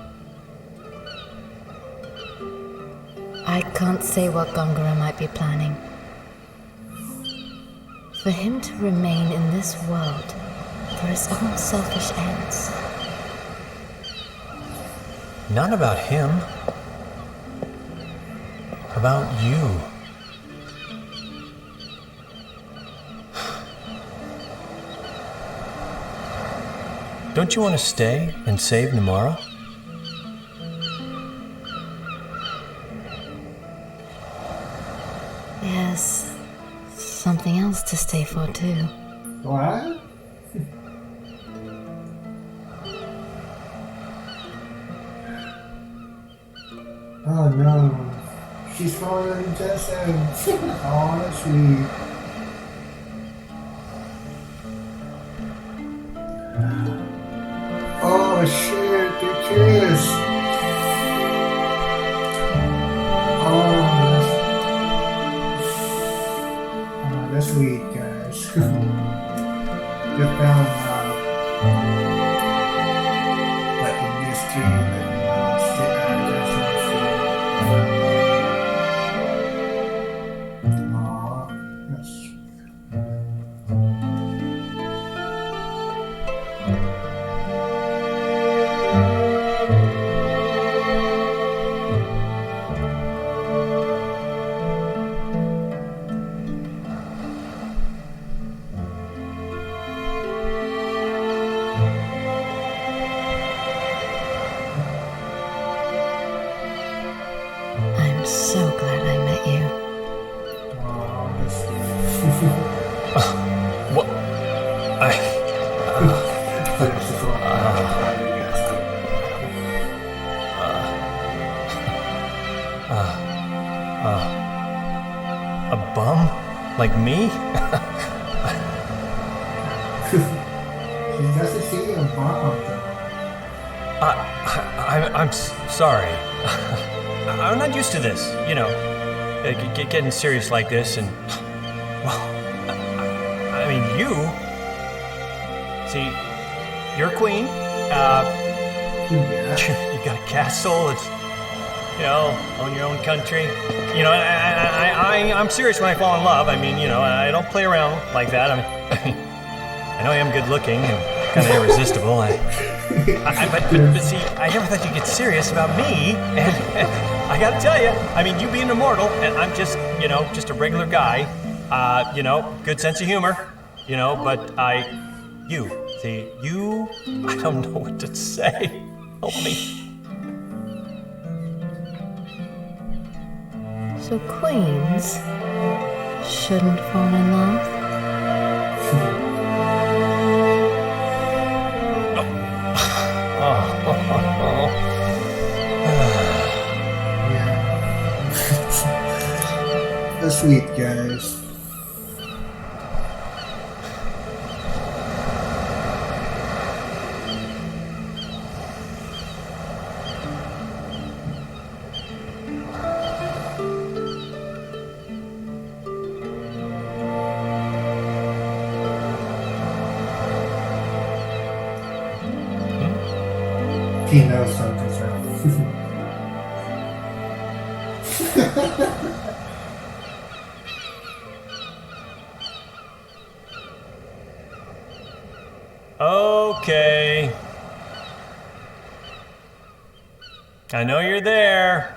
I can't say what Gongora might be planning. For him to remain in this world for his own selfish ends. Not about him. About you. Don't you want to stay and save Namara? Yes, something else to stay for too. What? Oh no. She's following Jessup. Oh, that's sweet. Oh shit, they kiss. Oh, that's sweet, guys. Just found like in this dream, I'm so glad I met you. What? A bum? Like me? She doesn't see a bomb. I'm sorry. I'm not used to this, you know, getting serious like this, and, well, I mean, see, you're a queen, you got a castle, it's, you know, own your own country, you know, I'm serious when I fall in love. I mean, you know, I don't play around like that. I mean, I know I am good looking and kind of irresistible, but see, I never thought you'd get serious about me, and I gotta tell you, I mean, you being immortal, and I'm just, you know, just a regular guy, you know, good sense of humor, you know, but I don't know what to say. Help me. So queens shouldn't fall in love? That's sweet, guys. He knows something's wrong. Okay. I know you're there.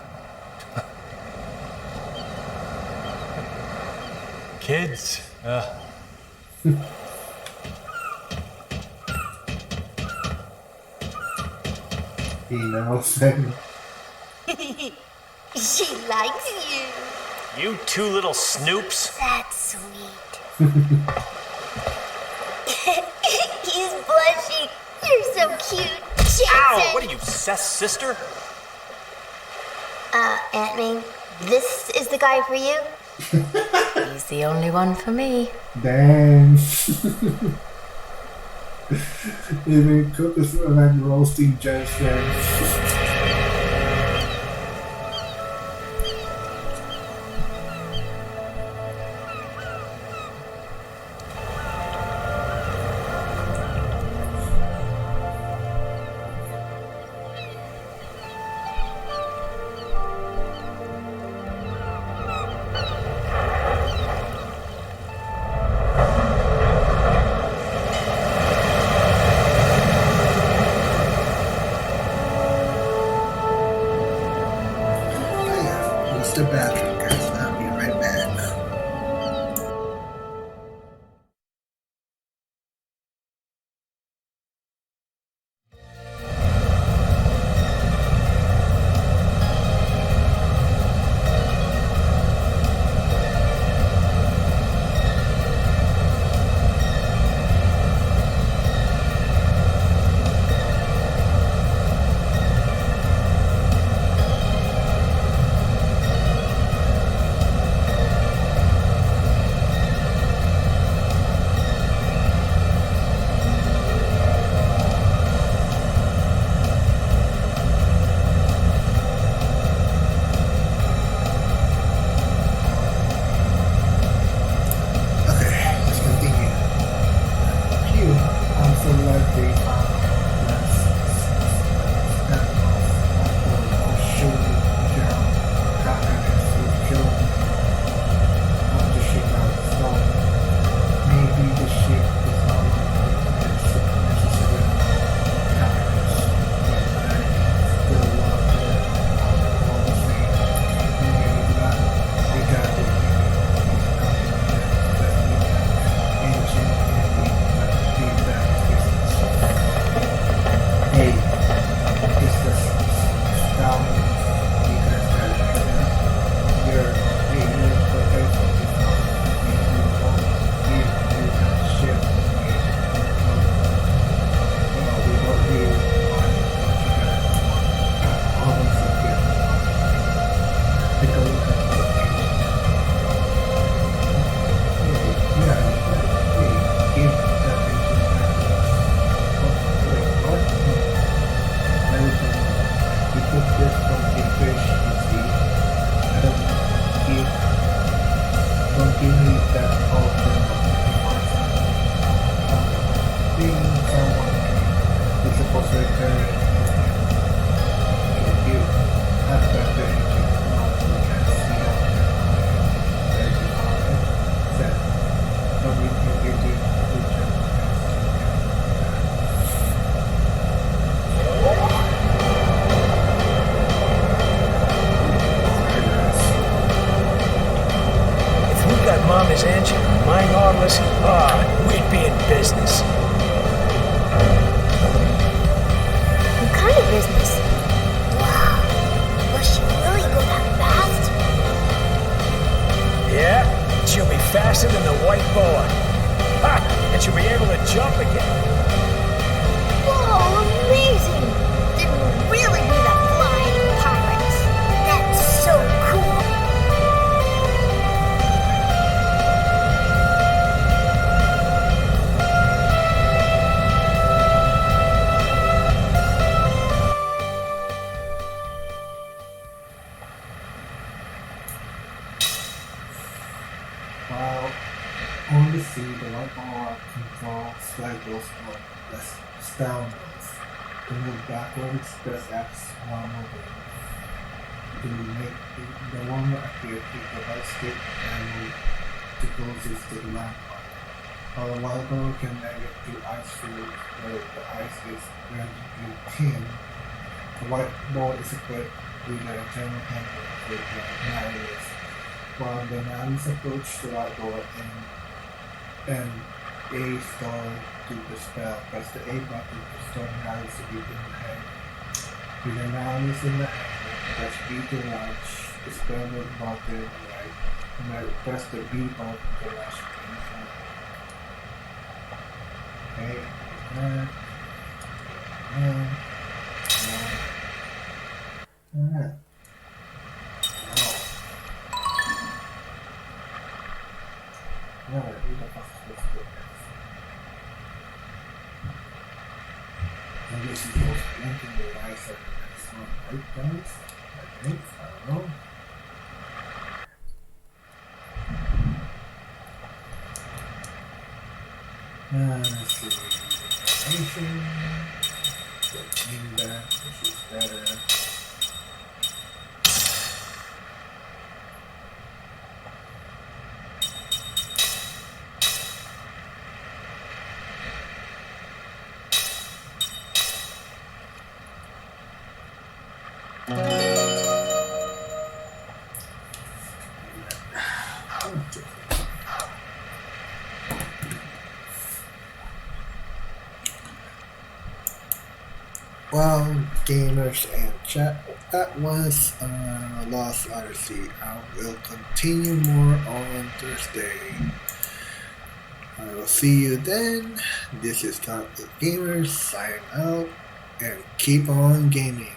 Kids. He knows. She likes you. You two little snoops. That's sweet. He's blushing. You're so cute. Jason. Ow! What are you, Seth's sister? Aunt May, this is the guy for you? He's the only one for me. Dang. Even cook is like roasting Jensen. The bathroom, guys. I'll be right back. Mama's engine, my Nautilus, we'd be in business. What kind of business? Wow. Will she really go that fast? Yeah, she'll be faster than the white boa. Ha! And she'll be able to jump again. Whoa, amazing! They will really be the flying pirates. That's so cool. While on the sea, the white ball controls cycles of the stallions to move backwards, press X while moving. To make the warmer appear, take the right stick and move to closest to the landmark. While the wild ball can navigate through ice fields where the ice is relatively thin, the white ball is equipped with an internal handle with the Nautilus. While the Nautilus approach the white ball and A star to the spell, press the A button to start Nautilus to be in the hand. With the Nautilus in the hand, Press B to launch the spellbook button, right? And I press the B button to launch the phone. Okay, like that. Alright. Now, who the fuck is this? I guess he goes blinking the lights at the next one, right guys? I think, I don't know. Let's see. Information. Get me back, which is better. Well, gamers and chat, that was Lost Odyssey. I will continue more on Thursday. I will see you then. This is Countless Gamers, signing out, and keep on gaming.